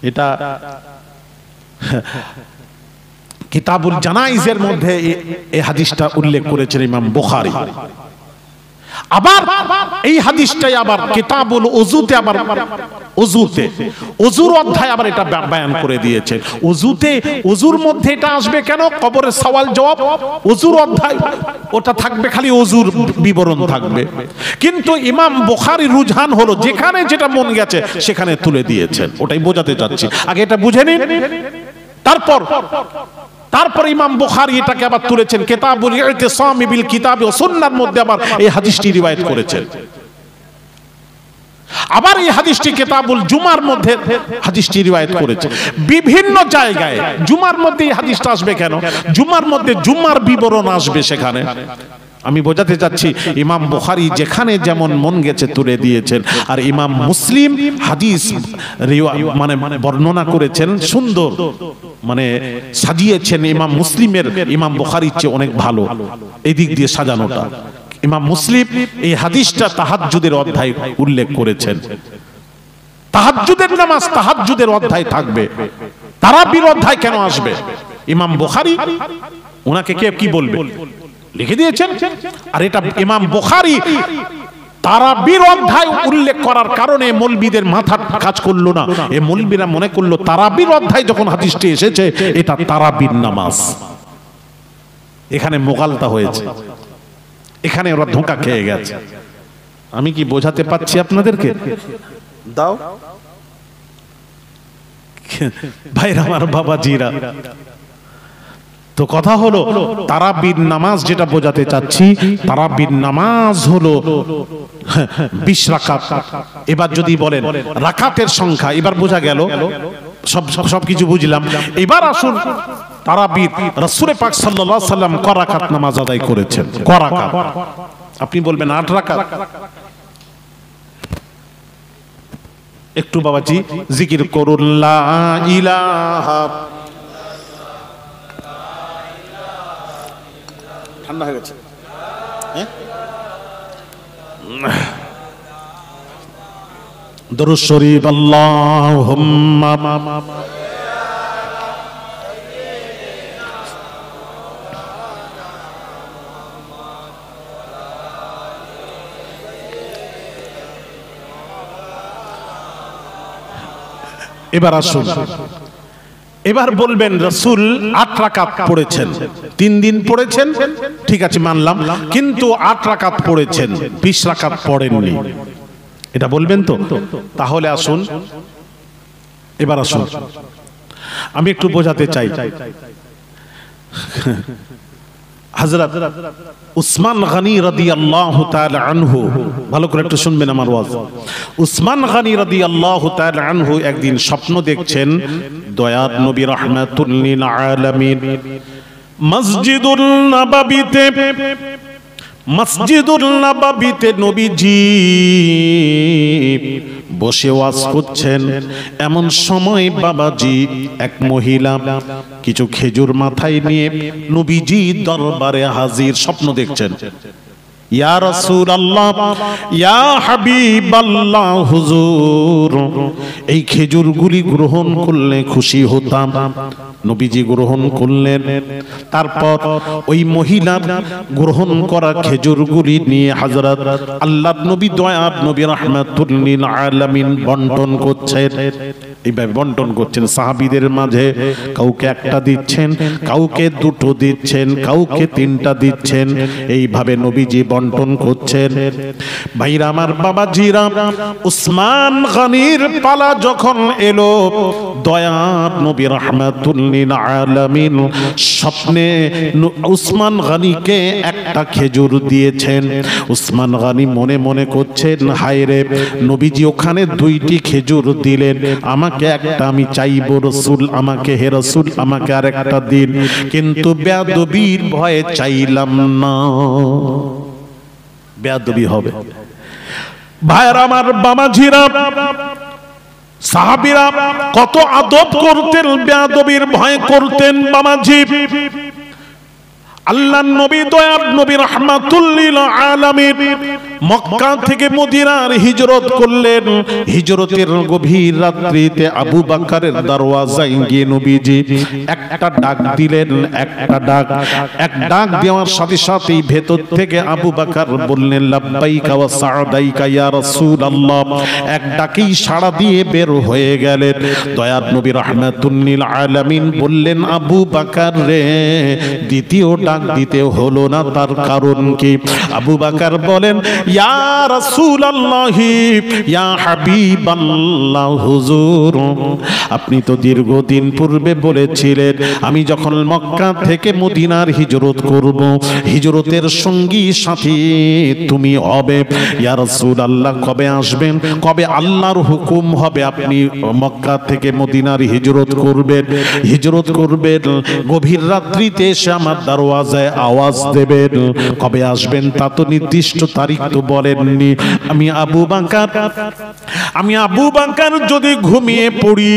এটা কিতাবুল জানাইজের মধ্যে এই হাদিসটা উল্লেখ করেছেন ইমাম বুখারী। আবার এই হাদিসটাই আবার কিতাবুল ওযুতে আবার ওযুর অধ্যায় আবার এটা বয়ান করে দিয়েছে। ওযুর মধ্যে এটা আসবে কেন? কবরের সওয়াল জবাব ওযুর অধ্যায়, ওটা থাকবে খালি ওযুর বিবরণ থাকবে। কিন্তু ইমাম বুখারীর রুঝান হলো যেখানে যেটা মন গেছে সেখানে তুলে দিয়েছেন, ওটাই বোঝাতে চাচ্ছি। আগে এটা বুঝে নিন, তারপর ইমাম বুখারী এটাকে আবার তুলেছেন কিতাবুল ইতিসাম বিল কিতাব ওয়া সুন্নাহর মধ্যে আবার এই হাদিসটি রিওয়ায়াত করেছেন। আবার এই হাদিসটি কিতাবুল জুমার মধ্যে হাদিসটি রিওয়ায়াত করেছে। বিভিন্ন জায়গায় জুমার মধ্যে এই হাদিসটা আসবে কেন? জুমার মধ্যে জুমার বিবরণ আসবে সেখানে। আমি বোঝাতে চাচ্ছি ইমাম বুখারী যেখানে যেমন মন গেছে তুলে দিয়েছেন, আর ইমাম মুসলিম হাদিস মানে বর্ণনা করেছেন সুন্দর, মানে সাজিয়েছেন ইমাম মুসলিমের ইমাম বুখারীর চেয়ে অনেক ভালো এই দিক দিয়ে সাজানোটা। ইমাম মুসলিম এই হাদিসটা তাহাজ্জুদের অধ্যায় উল্লেখ করেছেন। তাহাজ্জুদের নামাজ তাহাজ্জুদের অধ্যায় থাকবে, তারাবির অধ্যায় কেন আসবে? ইমাম বুখারী ওনাকে কে কি বলবে লিখে দিয়েছেন। আর এটা ইমাম বুখারী তারাবির অধ্যায় উল্লেখ করার কারণে মৌলবীদের মাথা কাজ করলো না। এই মৌলবীরা মনে করলো তারাবির অধ্যায় যখন হাদিসটি এসেছে এটা তারাবির নামাজ, এখানে মোগালতা হয়েছে, এখানে ওরা ধোঁকা খেয়ে গেছে। আমি কি বোঝাতে পাচ্ছি আপনাদেরকে? দাও ভাইরা আমার, বাবাজিরা, তো কথা হলো তারাবির নামাজ যেটা বোঝাতে চাচ্ছি, তারাবির নামাজ হলো 20 রাকাত। এবার যদি বলেন রাকাতের সংখ্যা, এবার বোঝা গেল, সবকিছু বুঝলাম। এবার আসুন তারাবির রাসূল পাক সাল্লাল্লাহু আলাইহি সাল্লাম ক রাকাত নামাজ আদায় করেছেন? ক রাকাত? আপনি বলবেন 8 রাকাত। একটু বাবাজি জিকির করুন লা ইলাহা, ঠান্ডা হয়ে গেছে। দরুদ শরীফ আল্লাহুম্মা এবার আসুন, এবার বলবেন রাসূল 8 রাকাত পড়েছেন, 3 দিন পড়েছেন, ঠিক আছে মানলাম, কিন্তু 8 রাকাত পড়েছেন, 20 রাকাত পড়েননি, এটা বলবেন তো? তাহলে আসুন, এবার আসুন আমি একটু বোঝাতে চাই। হযরত উসমান গনি রাদিয়াল্লাহু তাআলা আনহু, ভালো করে একটু শুনবেন আমার ওয়াজ। উসমান গনি রাদিয়াল্লাহু তাআলা আনহু একদিন স্বপ্ন দেখছেন, দয়ার নবী রাহমাতুল লিল আলামিন মসজিদুল নববীতে নবীজি বসে ওয়াজ করছেন। এমন সময় বাবাজি এক মহিলা কিছু খেজুর মাথায় নিয়ে নবীজি দরবারে হাজির। স্বপ্ন দেখছেন, ইয়া রাসূলুল্লাহ, ইয়া হাবিবাল্লাহ, হুজুর এই খেজুরগুলি গ্রহণ করলে খুশি হতাম। নবীজি গ্রহণ করলেন। তারপর ওই মহিলা গ্রহণ করা খেজুরগুলি নিয়ে হযরত আল্লাহর নবী দয়ার নবী রাহমাতুল লিল আলামিন বন্টন করছেন। এইভাবে বন্টন করছেন সাহাবীদের মাঝে। কাউকে একটা দিচ্ছেন, কাউকে দুটো দিচ্ছেন, কাউকে তিনটা দিচ্ছেন, এইভাবে নবীজি বন্টন করছেন। ভাইরা আমার, বাবাজিরা, উসমান গনির পালা যখন এলো, দয়ার নবী রাহমাতুল লিল আলামিন স্বপ্নে উসমান গনিকে একটা খেজুর দিয়েছেন। উসমান গনি মনে মনে করছেন, হায় রে, নবীজি ওখানে দুইটি খেজুর দিলেন, আমাকে একটা আমি চাইবো, রাসূল আমাকে, হে রাসূল আমাকে আরেকটা দিন, কিন্তু বেয়াদবির ভয়ে চাইলাম না, বেয়াদবি হবে। ভাইরা আমার, বাবাজিরা, সাহাবীরা কত আদব করতেন, বেয়াদবির ভয় করতেন। বাবাজি, আল্লাহর নবী, দয়ার নবী রাহমাতুল লিল আলামিন মক্কা থেকে মদিনার হিজরত করলেন। হিজরতের গভীর রাত্রিতে আবু বকরের দরওয়াজায় গিয়ে নবীজি একটা ডাক দিলেন। একটা ডাক, এক ডাক দেওয়ার সাথে সাথেই ভেতর থেকে আবু বকর বললেন, লাব্বাইকা ওয়া সা'দাইকা ইয়া রাসূলুল্লাহ। এক ডাকেই সাড়া দিয়ে বের হয়ে গেলেন। দয়ার নবী রাহমাতুল লিল আলামিন বললেন, আবু বকর রে, দ্বিতীয় ডাক দিতে হলো না, তার কারণ কি? আবু বকর বলেন, ইয়া রাসূলুল্লাহ, ইয়া হাবিবাল্লাহ, হুজুর আপনি তো দীর্ঘদিন পূর্বে বলেছিলেন আমি যখন মক্কা থেকে মদিনার হিজরত করব, হিজরতের সঙ্গী সাথী তুমি হবে। ইয়া রাসূলুল্লাহ, কবে আসবেন? কবে আল্লাহর হুকুম হবে আপনি মক্কা থেকে মদিনার হিজরত করবেন? হিজরত করবেন, গভীর রাত্রিতে এসে আমার দরওয়াজায় আওয়াজ দেবেন। কবে আসবেন তা তো নির্দিষ্ট তারিখ তো বলেননি। আমি আবু বকর যদি ঘুমিয়ে পড়ি,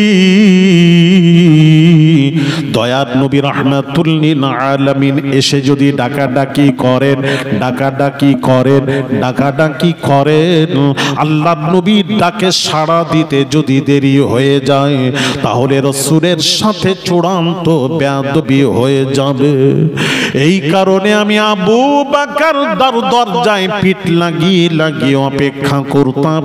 দয়ার নবী রাহমাতুল লিল আলামিন এসে যদি ডাকাডাকি করেন, আল্লাহর নবীর ডাকে সাড়া দিতে যদি দেরি হয়ে যায়, তাহলে রাসূলের সাথে চূড়ান্ত বেয়াদবি হয়ে যাবে। এই কারণে আমি আবু বকর দরজায় পিঠ লাগিয়ে অপেক্ষা করতাম,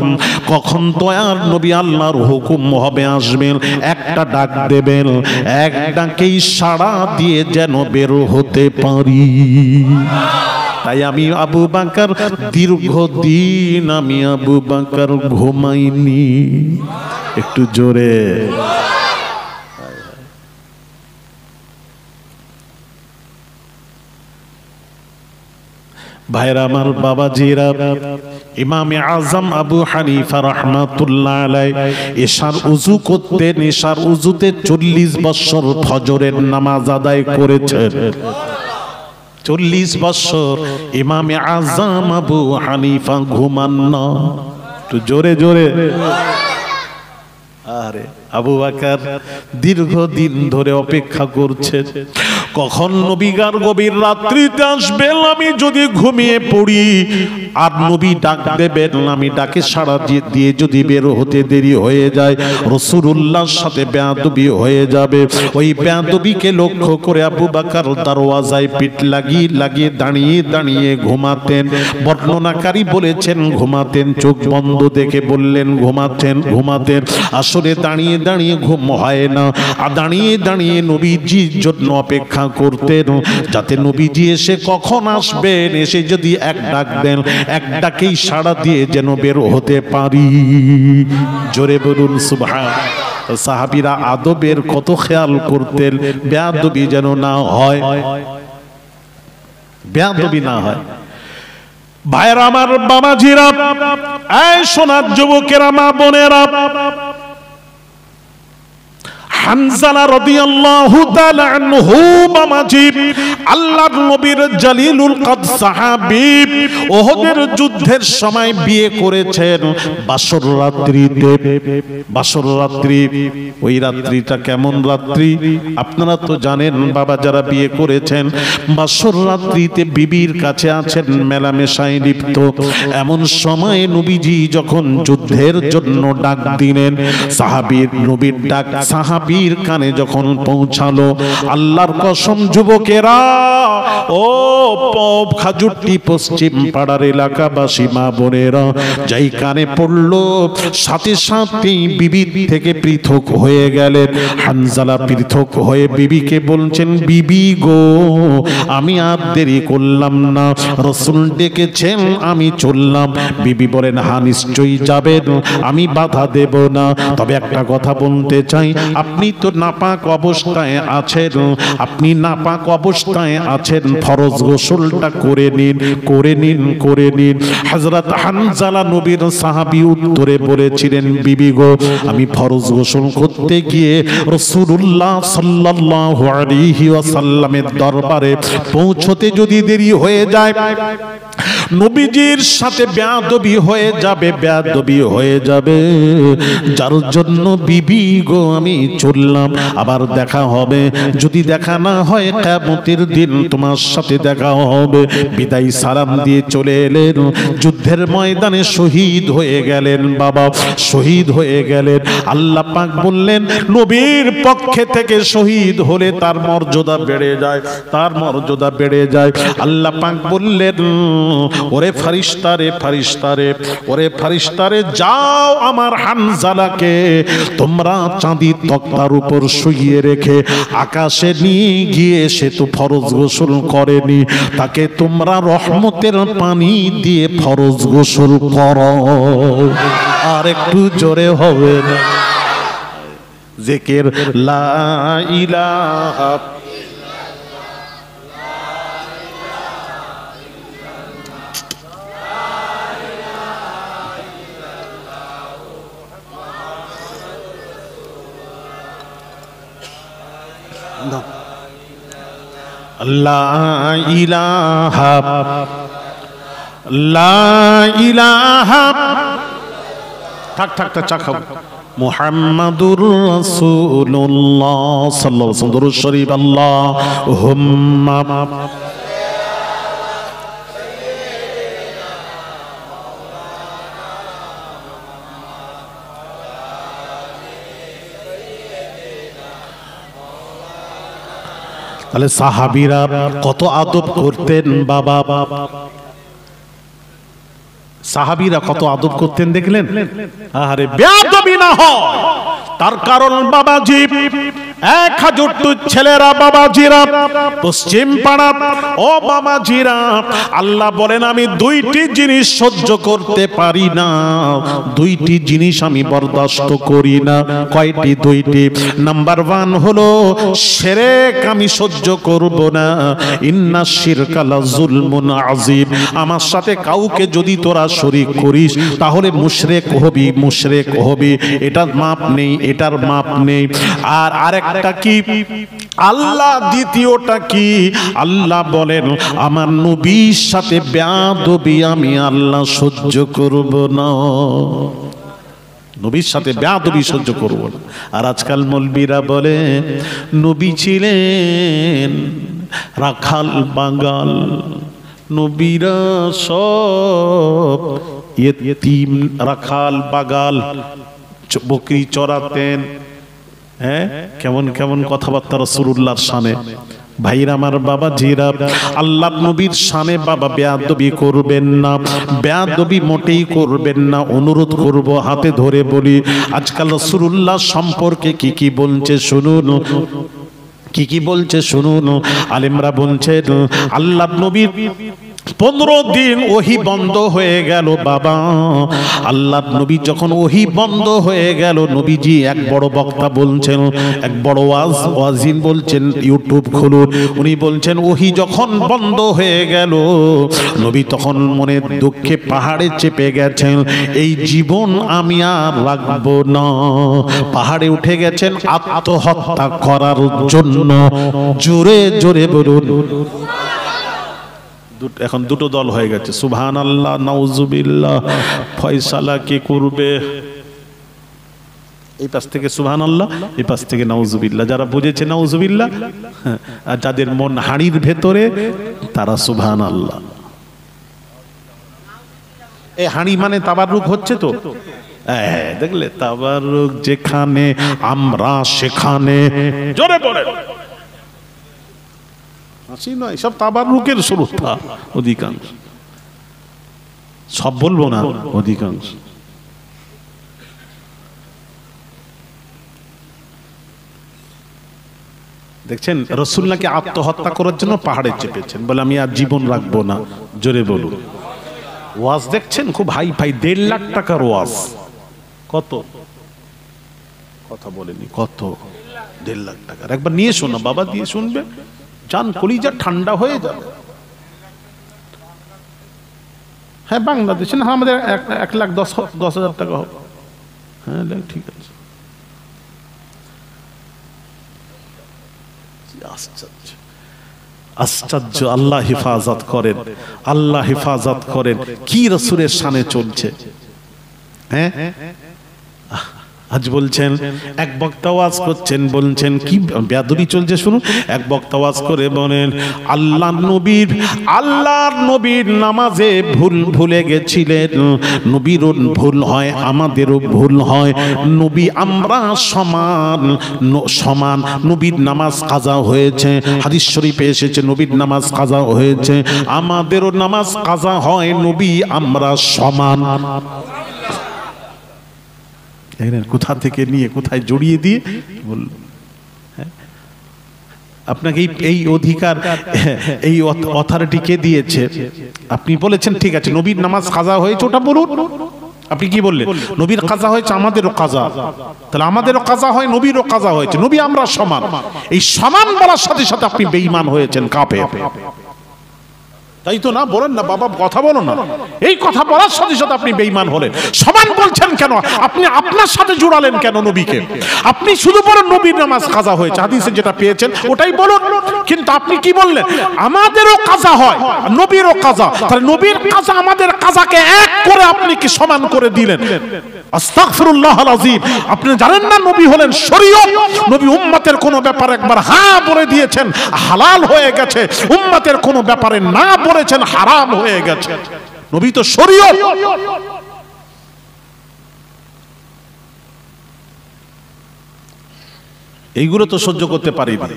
কখন দয়ার নবী আল্লাহর হুকুম হবে আসবেন, একটা ডাক দেবেন, এক ডাকেই সাড়া দিয়ে যেন বের হতে পারি। তাই আমি আবু বকর, দীর্ঘদিন আমি আবু বকর ঘুমাইনি। একটু জোরে। ভাইরা আমার, বাবাজিরা, ইমামে আজম আবু হানিফা রাহমাতুল্লাহ আলাইহি এশার উযু করতেন। এশার উযুতে 40 বছর ফজরের নামাজ আদায় করেছেন। 40 বছর ইমামে আজম আবু হানিফা ঘুমান না। একটু জোরে জোরে। আরে আবু বকর দীর্ঘদিন ধরে অপেক্ষা করছেন, কখন নবীগার গভীর রাত্রিতে আসবেন, আমি যদি ঘুমিয়ে পড়ি আর নবী ডাক দেবেন, আমি ডাকে সাড়া দিয়ে যদি বের হতে দেরি হয়ে যায়, রাসূলুল্লাহর সাথে বেয়াদবি হয়ে যাবে। ওই বেয়াদবিকে লক্ষ্য করে আবু বকর দরওয়াজায় পিঠ লাগিয়ে দাঁড়িয়ে ঘুমাতেন। বর্ণনাকারী বলেছেন ঘুমাতেন, চোখ বন্ধ দেখে বললেন ঘুমাতেন। আসলে দাঁড়িয়ে ঘুম হয় না, দাঁড়িয়ে নবীজির জন্য অপেক্ষা করতেন, যাতে নবীজি এসে কখন আসবেন, এসে যদি এক ডাক দেন, এক ডাকেই সাড়া দিয়ে যেন বের হতে পারি। জোরে বলুন সুবহান। সাহাবীরা আদবের কত খেয়াল করতেন, বেয়াদবি যেন না হয়, বেয়াদবি না হয়। ভাইরা আমার, বাবাজিরা, এই সোনার যুবকেরা, মা বোনেরা, হানজালা রাদিয়াল্লাহু তাআলা আনহু বামাজি আল্লাহর নবীর জালিলুল কদ সাহাবী, উহুদের যুদ্ধের সময় বিয়ে করেছেন বাসর রাত্রি। ওই রাত্রিটা কেমন রাত্রি আপনারা তো জানেন, বাবা যারা বিয়ে করেছেন, বাসর রাত্রিতে বিবির কাছে আছেন, মেলামেশায় লিপ্ত। এমন সময় নবীজি যখন যুদ্ধের জন্য ডাক দিলেন, সাহাবীর নবীর ডাক, সাহাবী সাহাবীর কানে যখন পৌঁছালো, আল্লাহর কসম যুবকেরা, ও খাজুরটি পশ্চিম পাড়ার এলাকাবাসী মা বোনেরা, যাই কানে পড়লো সাথে সাথেই বিবি থেকে পৃথক হয়ে গেলেন। হানজালা পৃথক হয়ে বিবিকে বলছেন, বিবি গো আমি আর দেরি করলাম না, রাসূল ডেকেছেন আমি চললাম। বিবি বলেন, হ্যাঁ নিশ্চয়ই যাবেন, আমি বাধা দেব না, তবে একটা কথা বলতে চাই, আপনি তো নাপাক অবস্থায় আছেন, আপনি নাপাক অবস্থায় আছেন, ফরজ গোসলটা করে নিন, করে নিন, করে নিন। হযরত হানজালা নবীর সাহাবী উত্তরে বলেছিলেন, বিবি গো আমি ফরজ গোসল করতে গিয়ে রাসূলুল্লাহ সাল্লাল্লাহু আলাইহি ওয়াসাল্লামের দরবারে পৌঁছতে যদি দেরি হয়ে যায়, নবীজির সাথে বেয়াদবি হয়ে যাবে, বেয়াদবি হয়ে যাবে, যার জন্য বিবি গো আমি চললাম, আবার দেখা হবে, যদি দেখা না হয় কিয়ামতের দিন তোমার সাথে দেখা হবে। বিদায় সালাম দিয়ে চলে এলেন, যুদ্ধের ময়দানে শহীদ হয়ে গেলেন, বাবা শহীদ হয়ে গেলেন। আল্লাহ পাক বললেন, নবীর পক্ষে থেকে শহীদ হলে তার মর্যাদা বেড়ে যায়, তার মর্যাদা বেড়ে যায়। আল্লাহ পাক বললেন, ওরে ফারিস্তারে, ফারিস্তারে, ওরে ফারিস্তারে, যাও আমার হানজালাকে তোমরা চাঁদি তক্তার উপর শুইয়ে রেখে আকাশে নিয়ে গিয়ে, সে তো ফরজ গোসল করেনি, তাকে তোমরা রহমতের পানি দিয়ে ফরজ গোসল করো। আর একটু জোরে হবে না, জিকির লা ইলাহা লা ইলাহা, লা ইলাহা, থাক থাক থাক, চা খাও, মুহাম্মাদুর রাসূলুল্লাহ সাল্লাল্লাহু আলাইহি ওয়াসাল্লাম, দরুদ শরীফ আল্লাহুম্মা। তাহলে সাহাবীরা কত আদব করতেন বাবা, সাহাবীরা কত আদব করতেন দেখলেন। আরে বেয়াদবি না হয় তার কারণ বাবাজি, 1000 ছেলেরা বাবাজিরা পশ্চিম পাড়া, ও বাবাজিরা আল্লাহ বলেন আমি দুইটি জিনিস সহ্য করতে পারি না, দুইটি জিনিস আমি বরদাস্ত করি না। কয়টি? দুইটি। নাম্বার 1 হলো শিরক, আমি সহ্য করব না। ইন্না শিরকা লা যুলমুন আযীম, আমার সাথে কাউকে যদি তোরা শরীক করিস তাহলে মুশরিক হবি, মুশরিক হবি, এটার মাপ নেই, এটার মাপ নেই। আর আরেকটা কি? আল্লাহ, দ্বিতীয়টা কি? আল্লাহ বলেন আমার নবীর সাথে বেয়াদবি আমি আল্লাহ সহ্য করব না, নবীর সাথে বেয়াদবি সহ্য করব না। আর আজকাল মৌলবীরা বলে নবী ছিলেন রাখাল বাগাল, নবীরা সব ইয়েতিম, রাখাল বাগাল, বকরি চড়াতেন। হ্যাঁ, কেমন কেমন কথাবার্তা রাসূলুল্লাহর শানে। ভাইরা আমার, বাবা জিরা, আল্লাহ নবীর শানে বাবা বেয়াদবি করবেন না, বেয়াদবি মোটেই করবেন না। অনুরোধ করব, হাতে ধরে বলি, আজকাল রাসূলুল্লাহ সম্পর্কে কি কি বলছে শুনুন, কি কি বলছে শুনুন। আলেমরা বলছেন আল্লাহ নবীর 15 দিন ওহি বন্ধ হয়ে গেল বাবা। আল্লাহ নবী যখন ওহি বন্ধ হয়ে গেল, নবীজি এক বড় বক্তা বলছেন, এক বড় ওয়াজিন বলছেন, ইউটিউব খুলুন, উনি বলছেন ওহি যখন বন্ধ হয়ে গেল, নবী তখন মনে দুঃখে পাহাড়ে চেপে গেছেন, এই জীবন আমি আর রাখবো না। পাহাড়ে উঠে গেছেন আত্মহত্যা করার জন্য। জোরে জোরে বলুন। এখন দুটো দল হয়ে গেছে, সুবহানাল্লাহ, নাউজুবিল্লাহ। ফয়সালা কে করবে? এই পাশ থেকে সুবহানাল্লাহ, এই পাশ থেকে নাউজুবিল্লাহ। যারা বুঝেছে নাউজুবিল্লাহ, আর যাদের মন হাড়ির ভেতরে তারা সুবহানাল্লাহ। এই হাড়ি মানে তাবাররুক হচ্ছে তো, দেখলে তাবারুক যেখানে আমরা সেখানে, জোরে বলে হাসি নয়, সব তাবারুকের শ্রদ্ধা অধিকাংশ, সব বলবো না, অধিকাংশ। দেখছেন রাসূলুল্লাহকে আত্মহত্যা করার জন্য পাহাড়ে চেপেছেন, বলে আমি আর জীবন রাখবো না, জোরে বলুন। ওয়াজ দেখছেন খুব হাই ফাই, 1.5 লাখ টাকার ওয়াজ। কত কথা বলেনি, কত 1.5 লাখ টাকার। একবার নিয়ে শোনা বাবা, দিয়ে শুনবে, জান কলিজা ঠান্ডা হয়ে যাবে। হ্যাঁ বাংলাদেশে না, আমাদের 1,10,000 টাকা হবে। হ্যাঁ ঠিক আছে। আশ্চর্য আশ্চর্য, আল্লাহ হেফাজত করেন, আল্লাহ হেফাজত করেন। কি রাসূলের শানে চলছে। হ্যাঁ আজ বলছেন, এক বক্তা ওয়াজ করছেন, বলছেন কি বেয়াদবি চলছে শুনুন। এক বক্তা ওয়াজ করে বলেন, আল্লাহর নবীর নামাজে ভুলে গেছিলেন। নবীরও ভুল হয়, আমাদেরও ভুল হয়, নবী আমরা সমান। নবীর নামাজ কাজা হয়েছে, হাদিস শরীফে এসেছে নবীর নামাজ কাজা হয়েছে, আমাদেরও নামাজ কাজা হয়, নবী আমরা সমান। কোথা থেকে নিয়ে কোথায় জড়িয়ে দিয়ে বলল। আপনাকে এই অধিকার, এই অথরিটি কে দিয়েছে? আপনি বলেছেন ঠিক আছে নবীর নামাজ কাজা হয়েছে, ওটা বলুন। আপনি কি বললেন? নবীর কাজা হয়েছে, আমাদেরও কাজা, তাহলে আমাদেরও কাজা হয়, নবীরও কাজা হয়েছে, নবী আমরা সমান। এই সমান বলার সাথে সাথে আপনি বেঈমান হয়েছেন, কাফের। তাই তো না, বলেন না বাবা, কথা বলো না। এই কথা বলার সাথে সাথে আপনি বেঈমান হলেন। সমান বলছেন কেন? আপনি আপনার সাথে জোড়ালেন কেন নবীকে? আপনি শুধু বলেন নবীর নামাজ কাজা হয়েছে, হাদিসে যেটা পেয়েছেন ওটাই বলুন। কিন্তু আপনি কি বললেন? আমাদেরও কাজা হয়, নবীরও কাজা। তাহলে নবীর কাজা আমাদের কাজাকে এক করে আপনি কি সমান করে দিলেন? আস্তাগফিরুল্লাহল আযীম। আপনি জানেন না নবী হলেন শরীয়ত। নবী উম্মতের কোন ব্যাপারে একবার হ্যাঁ বলে দিয়েছেন, হালাল হয়ে গেছে। উম্মতের কোন ব্যাপারে না বলেছেন, হারাম হয়ে গেছে। নবী তো শরীয়ত। এইগুলো তো সহ্য করতে পারিনি,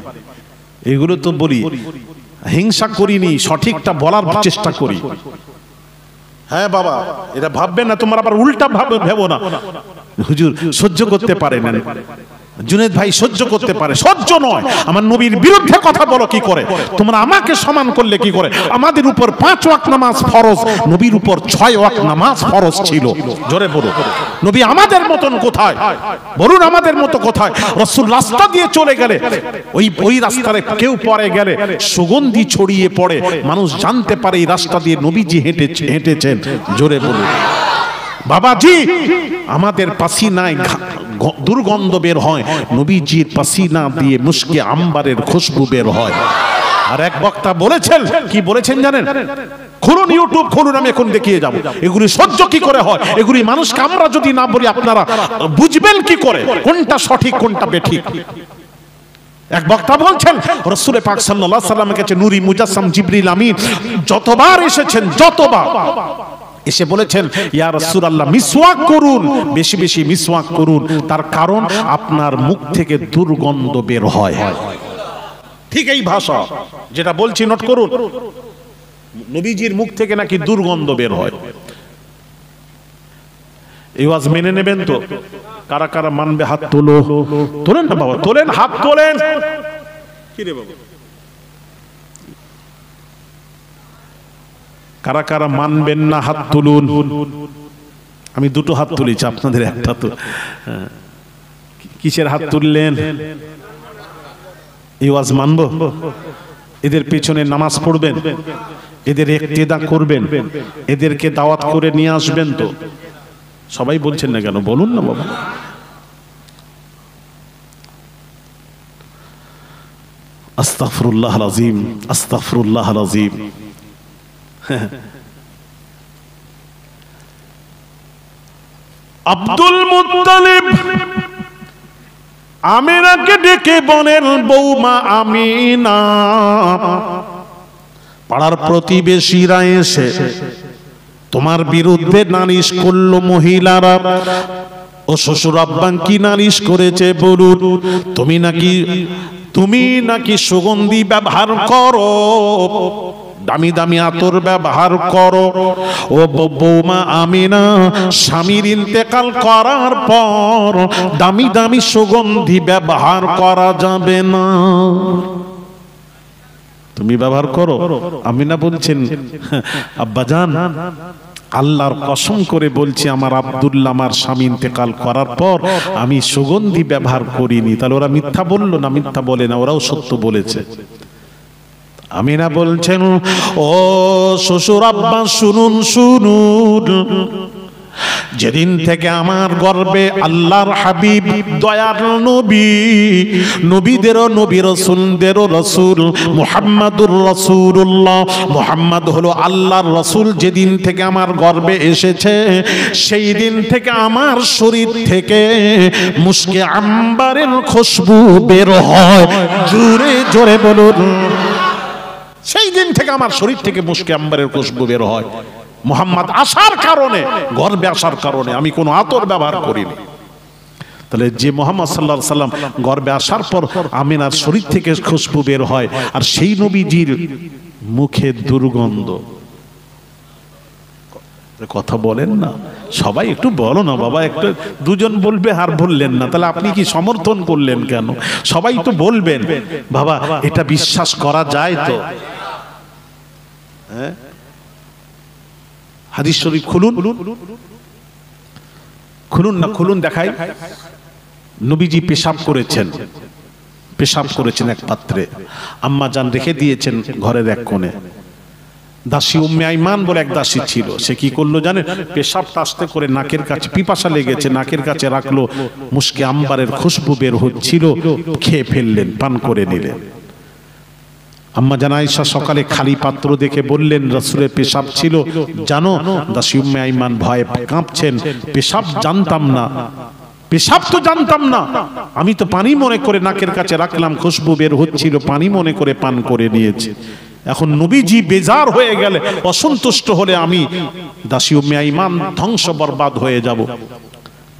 এইগুলো তো বলি, হিংসা করিনি, সঠিকটা বলার চেষ্টা করি। হ্যাঁ বাবা, এটা ভাববে না, তোমার আবার উল্টা ভেবো না। হুজুর সহ্য করতে পারেন, জুনেদ ভাই সহ্য করতে পারে, সহ্য নয়। আমার নবীর বিরুদ্ধে কথা বলো কি করে? তোমরা আমাকে সমান করলে কি করে? আমাদের উপর 5 ওয়াক্ত নামাজ ফরজ, নবীর উপর 6 ওয়াক্ত নামাজ ফরজ ছিল। জোরে বলুন, নবী আমাদের মতন কোথায়? বলুন আমাদের মতো কোথায়? রাসূল রাস্তা দিয়ে চলে গেলে, ওই রাস্তায় কেউ পরে গেলে সুগন্ধি ছড়িয়ে পড়ে, মানুষ জানতে পারে এই রাস্তা দিয়ে নবীজি হেঁটেছেন। জোরে বলুন বাবাজি, আমাদের পাসিনায় দুর্গন্ধ বের হয়, নবীজির পাসিনা দিয়ে মুশকে আম্বারের খুশবু বের হয়। আর এক বক্তা বলেছেন, কি বলেছেন জানেন? খুলুন ইউটিউব খুলুন, আমি এখন দেখিয়ে যাব। এগুলি সহ্য কি করে হয়? এগুলি মানুষকে আমরা যদি না বলি আপনারা বুঝবেন কি করে কোনটা সঠিক কোনটা বেঠিক? এক বক্তা বলছেন, রাসূল পাক সাল্লাল্লাহু আলাইহি ওয়াসাল্লামের কাছে নূরি মুজাসসাম জিবরিল আমিন যতবার এসেছেন, যতবার এসে বলেছেন, ইয়া রাসূলুল্লাহ মিসওয়াক করুন, বেশি বেশি মিসওয়াক করুন, তার কারণ আপনার মুখ থেকে দুর্গন্ধ বের হয়। ঠিক এই ভাষা যেটা বলছি নোট করুন, নবীজির মুখ থেকে নাকি দুর্গন্ধ বের হয়। এই ওয়াজ মেনে নেবেন তো? কারা কারা মানবে হাত তোলো। তোলেন না বাবা, তোলেন, হাত তোলেন। কি রে বাবা, কারা কারা মানবেন না হাত তুলুন। আমি দুটো হাত তুলেছি, আপনাদের একটা তো। কিসের হাত তুললেন? এই ওয়াজ মানবো? এদের পেছনে নামাজ পড়বেন, এদের ইক্তেদা করবেন, এদেরকে দাওয়াত করে নিয়ে আসবেন তো? সবাই বলছেন না কেন? বলুন না বাবা। আস্তাগফিরুল্লাহল আযীম, আস্তাগফিরুল্লাহল আযীম। আব্দুল মুত্তালিব আমিনাকে ডেকে বলেন, বৌমা আমিনা। পাড়ার প্রতিবেশীরা এসে তোমার বিরুদ্ধে নালিশ করলো মহিলারা, ও শ্বশুর আব্বা কি নালিশ করেছে বলুন? তুমি নাকি সুগন্ধি ব্যবহার করো, দামি দামি আতর ব্যবহার করো। ও বৌমা আমিনা, স্বামীর ইন্তেকাল করার পর দামি দামি সুগন্ধি ব্যবহার করা যাবে না। তুমি ব্যবহার করো? আমিনা বলছেন, আব্বাজান আল্লাহর কসম করে বলছি, আমার আব্দুল্লাহ আমার স্বামী ইন্তেকাল করার পর আমি সুগন্ধি ব্যবহার করিনি। তাহলে ওরা মিথ্যা বললো না? মিথ্যা বলে না, ওরাও সত্য বলেছে। আমিনা বলছেন, ও শ্বশুর আব্বা শুনুন শুনুন, যেদিন থেকে আমার গর্বে আল্লাহর হাবিব দয়ার নবী, নবীদেরও নবী রাসূলদেরও রাসূল মুহাম্মাদুর রাসূলুল্লাহ, মুহাম্মদ হলো আল্লাহর রাসূল, যেদিন থেকে আমার গর্বে এসেছে সেই দিন থেকে আমার শরীর থেকে মুশকে আম্বারের খুশবু বের হয়। জোরে জোরে বলুন। সেই দিন থেকে আমার শরীর থেকে মুশকে আম্বারের খুশবু বের হয়। মুহাম্মদ আসার কারণে, গর্বে আসার কারণে আমি কোনো আতর ব্যবহার করিনি। তাহলে যে মুহাম্মদ সাল্লাল্লাহু আলাইহি সাল্লাম গর্বে আসার পর আমিনার শরীর থেকে খুশবু বের হয়, আর সেই নবীজির মুখে দুর্গন্ধ। কথা বলেন না সবাই, একটু বলো না বাবা, একটু দুজন বলবে আর বললেন না, তাহলে আপনি কি সমর্থন করলেন কেন? সবাই তো বলবেন বাবা, এটা বিশ্বাস করা যায় তো? হ্যাঁ, হাদিস শরীফ খুলুন, খুলুন না, খুলুন দেখাই। নবীজি পেশাব করেছেন এক পাত্রে, আম্মা জান রেখে দিয়েছেন ঘরের এক কোণে। দাসী উম্মে আইমান বলে এক দাসী ছিল, সে কি করলো জানেন? পেশাবটা আস্তে করে নাকের কাছে, পিপাসা লেগেছে, নাকের কাছে রাখলো, মুশকে আম্বারের খুশবু বের হচ্ছিল, খেয়ে ফেললেন, পান করে নিলেন। আম্মা জান আয়েশা সকালে খালি পাত্র দেখে বললেন, রাসূলের পেশাব ছিল জানো? দাসী উম্মে আইমান ভয়ে কাঁপছেন, পেশাব জানতাম না, পেশাব তো জানতাম না, আমি তো পানি মনে করে নাকের কাছে রাখলাম, খুশবু বের হচ্ছিল, পানি মনে করে পান করে নিয়েছি। এখন নবীজি বেজার হয়ে গেলে, অসন্তুষ্ট হলে আমি দাসী উম্মে আইমান ধ্বংস বরবাদ হয়ে যাব।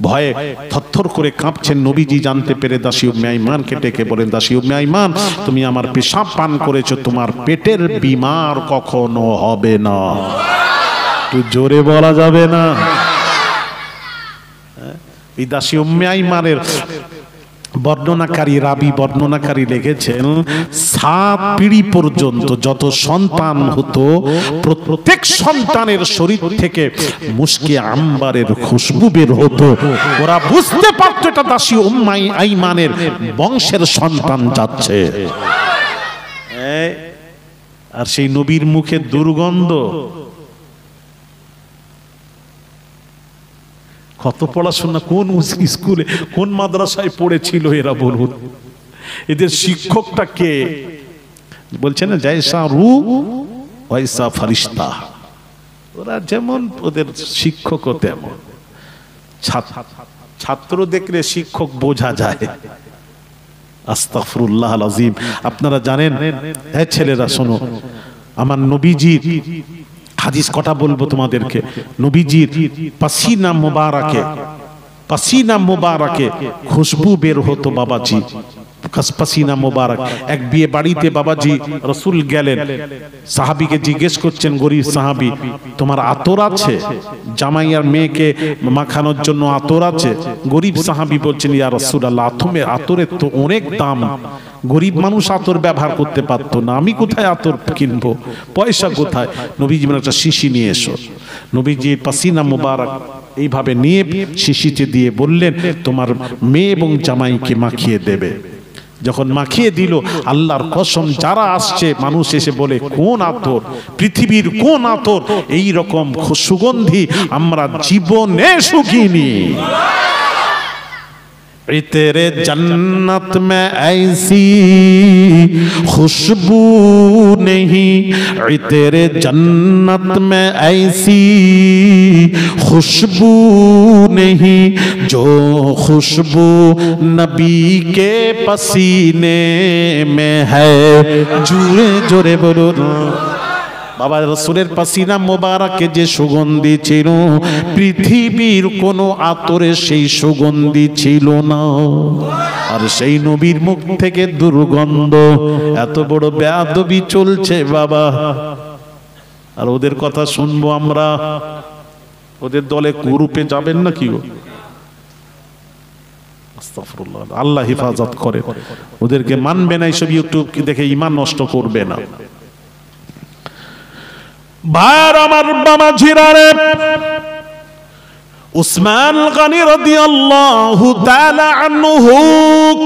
ভয়ে থরথর করে কাঁপছেন। নবীজি জানতে পেরে দাসী উম্মে আইমানকে ডেকে বলেন, দাসী উম্মে আইমান তুমি আমার পেশাব পান করেছো, তোমার পেটের বিমার কখনো হবে না। একটু জোরে বলা যাবে না? এই দাসী উম্মে আইমানের বর্ণনাকারী লিখেছেন, 7 পিঢ়ি পর্যন্ত যত সন্তান হতো, প্রত্যেক সন্তানের শরীর থেকে মুশকে আম্বারের খুশবু বের হতো। ওরা বুঝতে পারতো এটা দাসী উম্মে আইমানের বংশের সন্তান যাচ্ছে। আর সেই নবীর মুখে দুর্গন্ধ। কত পড়াশোনা, কোন স্কুলে কোন মাদ্রাসায় পড়েছিল এরা বলুন? এদের শিক্ষকটা কে? বলছে না, জয়সা রু ওয়াইসা ফারিস্তা। ওরা যেমন ওদের শিক্ষকও তেমন। ছাত্র দেখলে শিক্ষক বোঝা যায়। আস্তাগফিরুল্লাহ আল আযীম। আপনারা জানেন, হ্যাঁ ছেলেরা শোনো, আমার নবীজির হাদিস কটা বলবো তোমাদেরকে। নবীজির পাসিনা মুবারাকে খুশবু বের হতো বাবাজি, পাসিনা মুবারক। এক বিয়ে বাড়িতে বাবাজি রাসূল গেলেন, সাহাবীকে জিজ্ঞেস করছেন, গরীব সাহাবী, তোমার আতর আছে? জামাই আর মেয়েকে মাখানোর জন্য আতর আছে? গরীব সাহাবী বলছেন, ইয়া রাসূলুল্লাহ, আতরের তো অনেক দাম, গরিব মানুষ আতর ব্যবহার করতে পারতো না, আমি কোথায় আতর কিনবো, পয়সা কোথায়? নবীজি বলেন, একটা শিশি নিয়ে এসো। নবীজি পাসিনা মুবারক এইভাবে নিয়ে শিশিতে দিয়ে বললেন, তোমার মেয়ে এবং জামাইকে মাখিয়ে দেবে। যখন মাখিয়ে দিল, আল্লাহর কসম, যারা আসছে মানুষ এসে বলে, কোন আতর, পৃথিবীর কোন আতর এই রকম সুগন্ধি আমরা জীবনে শুকিনি। तेरे जन्नत में ऐसी खुशबू नहीं, तेरे जन्नत में ऐसी खुशबू नहीं, जो खुशबू नबी के पसीने में है। जोरे जोरे बोलो। বাবা রাসূলের পাসিনা মোবারকে যে সুগন্ধি ছিল, পৃথিবীর কোনো আতরে সেই সুগন্ধি ছিল না। আর সেই নবীর মুখ থেকে দুর্গন্ধ, এত বড় বেয়াদবি চলছে বাবা। আর ওদের কথা শুনবো আমরা, ওদের দলে কুরুপে যাবেন না কি? আস্তাগফিরুল্লাহ, আল্লাহ হেফাজত করে। ওদেরকে মানবে না, এইসব ইউটিউব দেখে ঈমান নষ্ট করবে না। ভাইয়ার আমার বাবা জিরারে, উসমান গনি রাদিয়াল্লাহু তাআলা আনহু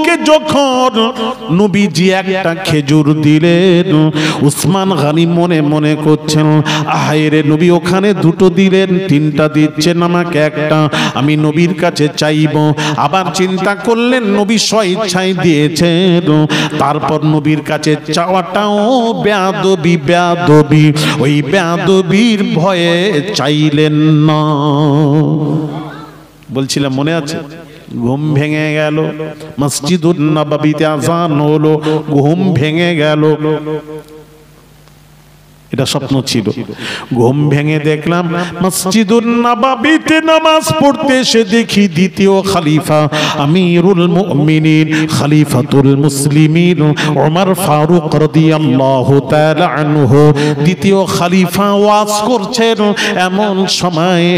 কে যখন নবীজি একটা খেজুর দিলেন, উসমান গনি মনে মনে করছেন, আহারে নবী ওখানে দুটো দিলেন, তিনটা দিচ্ছেন, আমাকে একটা, আমি নবীর কাছে চাইব। আবার চিন্তা করলেন নবী স্বইচ্ছায় দিয়েছেন, তারপর নবীর কাছে চাওয়াটাও বেয়াদবি, বেয়াদবি, ওই বেয়াদবির ভয়ে চাইলেন না। বলছিলাম মনে আছে, ঘুম ভেঙে গেল, মসজিদুন নববীতে আযান হলো, ঘুম ভেঙে গেল। এটা স্বপ্ন ছিল। ঘুম ভেঙে দেখলাম মসজিদুন নববীতে নামাজ পড়তে এসে দেখি দ্বিতীয় খলিফা আমিরুল মুমিনিন খলিফাতুল মুসলিমিন ওমর ফারুক রাদিয়াল্লাহু তাআলা আনহু, দ্বিতীয় খলিফা ওয়াজ করছেন। এমন সময়ে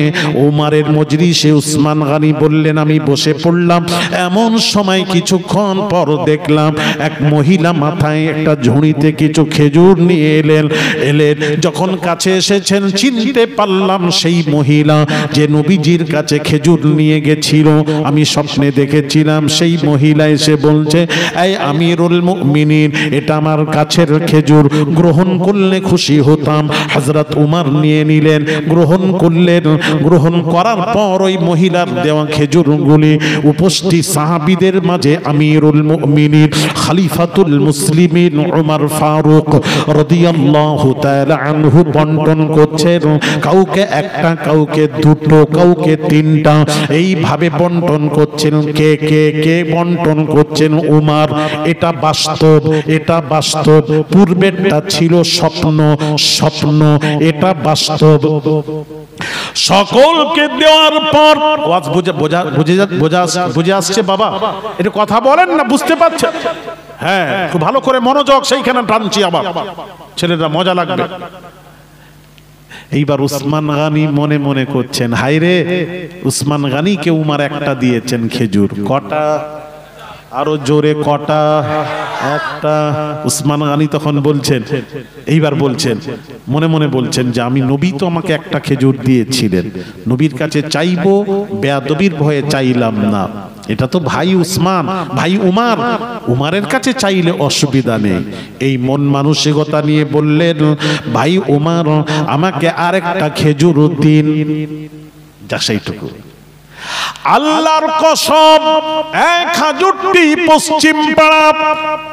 ওমরের মজলিসে উসমান গনি বললেন, আমি বসে পড়লাম। এমন সময় কিছুক্ষণ পর দেখলাম এক মহিলা মাথায় একটা ঝুড়িতে কিছু খেজুর নিয়ে এলেন। যখন কাছে এসেছেন চিনতে পারলাম সেই মহিলা যে নবীজির কাছে খেজুর নিয়ে গেছিল। আমি স্বপ্নে দেখেছিলাম সেই মহিলা এসে বলছে, এই আমিরুল মুমিনিন, এটা আমার কাছের খেজুর, গ্রহণ করলে খুশি হতাম। হযরত উমর নিয়ে নিলেন, গ্রহণ করলেন। গ্রহণ করার পর ওই মহিলার দেওয়া খেজুরগুলি উপস্থিত সাহাবীদের মাঝে আমিরুল মুমিনিন খলিফাতুল মুসলিমিন ওমর ফারুক রাদিয়াল্লাহু তাআলা আনহু বন্টন করছেন। কাউকে একটা, কাউকে দুটো, কাউকে তিনটা, এইভাবে বন্টন করছেন। কে কে কে বন্টন করছেন? উমর। এটা বাস্তব, এটা বাস্তব। পূর্বেরটা ছিল স্বপ্ন, স্বপ্ন, এটা বাস্তব। সকলকে দেওয়ার পর ওয়াজ বুঝে আসছে বাবা? এটা কথা বলেন না, বুঝতে পারছেন? হ্যাঁ, খুব ভালো করে মনোযোগ সেইখানে টানছি, আবার ছেলেরা মজা লাগবে। এইবার উসমান গনি মনে মনে করছেন, হায়রে উসমান গনিকে উমর একটা দিয়েছেন খেজুর। কটা? আরো জোরে, কটা? একটা। উসমান গনি তখন বলছেন, এইবার বলছেন, মনে মনে বলছেন যে আমি নবী তো আমাকে একটা খেজুর দিয়েছিলেন, নবীর কাছে চাইবো, বেয়াদবির ভয়ে চাইলাম না। এটা তো ভাই উসমান, ভাই উমর, উমরের কাছে চাইলে অসুবিধা নেই। এই মন মানসিকতা নিয়ে বললেন, ভাই উমর আমাকে আরেকটা খেজুর দিন। যা সেইটুকু। আল্লাহর কসম, এক খেজুরটি পশ্চিম পাড়া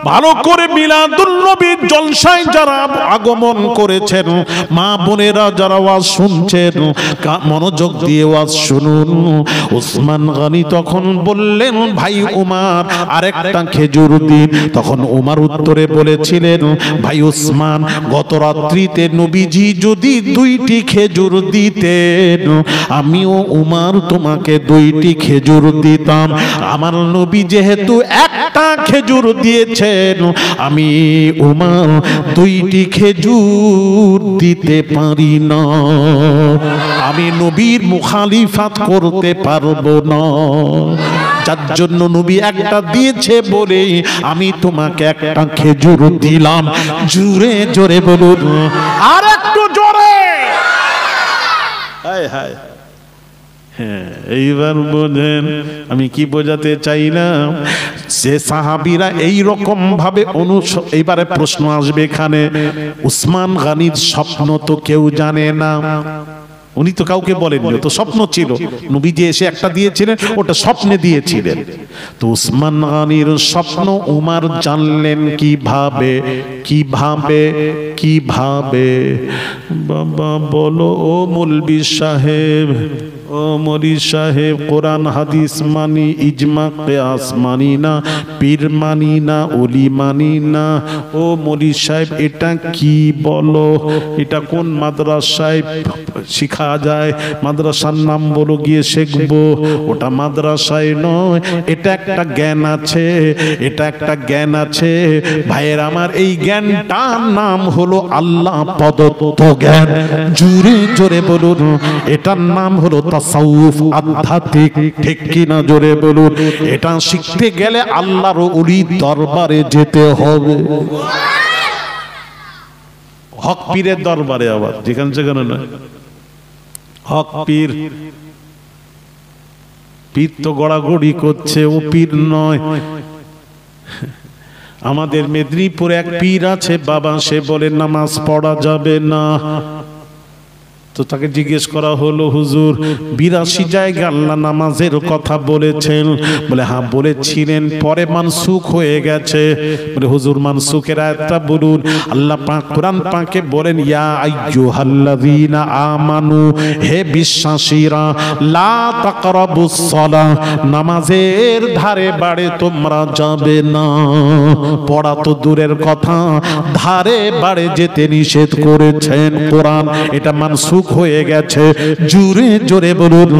ভালো করে মিলাদুন নবীর জলসায় যারা আগমন করেছেন, মা বোনেরা যারা ওয়াজ শুনছেন, মনোযোগ দিয়ে ওয়াজ শুনুন। উসমান গনি তখন বললেন, ভাই উমর আরেকটা খেজুর দিন। তখন উমর উত্তরে বলেছিলেন, ভাই উসমান, গত রাত্রিতে নবীজি যদি দুইটি খেজুর দিতেন, আমিও উমর তোমাকে দুইটি খেজুর দিতাম। আমার নবী যেহেতু একটা খেজুর দিয়েছেন, আমি উমর দুইটি খেজুর দিতে পারি না। আমি নবীর মুখালিফাত করতে পারবো না। যার জন্য নবী একটা দিয়েছে বলে আমি তোমাকে একটা খেজুর দিলাম। জোরে জোরে বলুন, আর একটু জোরে। হায় হায়। হ্যাঁ, এইবার বোঝেন আমি কি বোঝাতে চাইলাম। সে সাহাবীরা এই রকম ভাবে এইবারে প্রশ্ন আসবে এখানে, উসমান গনির স্বপ্ন তো কেউ জানে না, উনি তো কাউকে বলেননি, তো স্বপ্ন ছিল। নবীজি এসে একটা দিয়েছিলেন, ওটা স্বপ্নে দিয়েছিলেন। তো উসমান গনির স্বপ্ন উমর জানলেন কিভাবে? কিভাবে? কিভাবে? বাবা বলো ও মৌলবি সাহেব, ও মরি সাহেব কোরআন হাদিস মানি, ইজমা কিয়াস মানি না, পীর মানি না, ওলি মানি না। ও মরি সাহেব এটা কি বলো, এটা কোন মাদ্রাসায় শিখা যায়? মাদ্রাসার নাম বলো, গিয়ে শিখবো। ওটা মাদ্রাসায় নয়, এটা একটা জ্ঞান আছে, এটা একটা জ্ঞান আছে ভাইয়ের আমার। এই জ্ঞানটার নাম হলো আল্লাহ প্রদত্ত জ্ঞান। জোরে জোরে বলুন, এটার নাম হলো তাসাউফ, আধ্যাত্মিক। ঠিক কিনা জোরে বলুন। এটা শিখতে গেলে আল্লাহর ওলির দরবারে যেতে হবে, হক পীরের দরবারে। আবার যেখানে যেখানে না হক পীর, পীর তো গড়াগড়ি করছে, ও পীর নয়। আমাদের মেদিনীপুরে এক পীর আছে বাবা, সে বলে নামাজ পড়া যাবে না। তো তাকে জিজ্ঞেস করা হলো, হুজুর 82 জায়গায় আল্লাহ নামাজের কথা বলেছেন। বলে হ্যাঁ বলেছিলেন, পরে মানসুখ হয়ে গেছে। বলে হুজুর মানসুখের আয়াতটা বলুন। আল্লাহ পাক কোরআন পাকে বলেন, ইয়া আইয়ুহাল্লাযীনা আমানু, হে বিশ্বাসীরা, লা তাকরাবুস সালাহ, নামাজের ধারে বাড়ে তোমরা যাবে না। পড়া তো দূরের কথা, ধারে বাড়ে যেতে নিষেধ করেছেন কোরআন। এটা মানসুখ হয়ে গেছে। জোরে জোরে বলুন।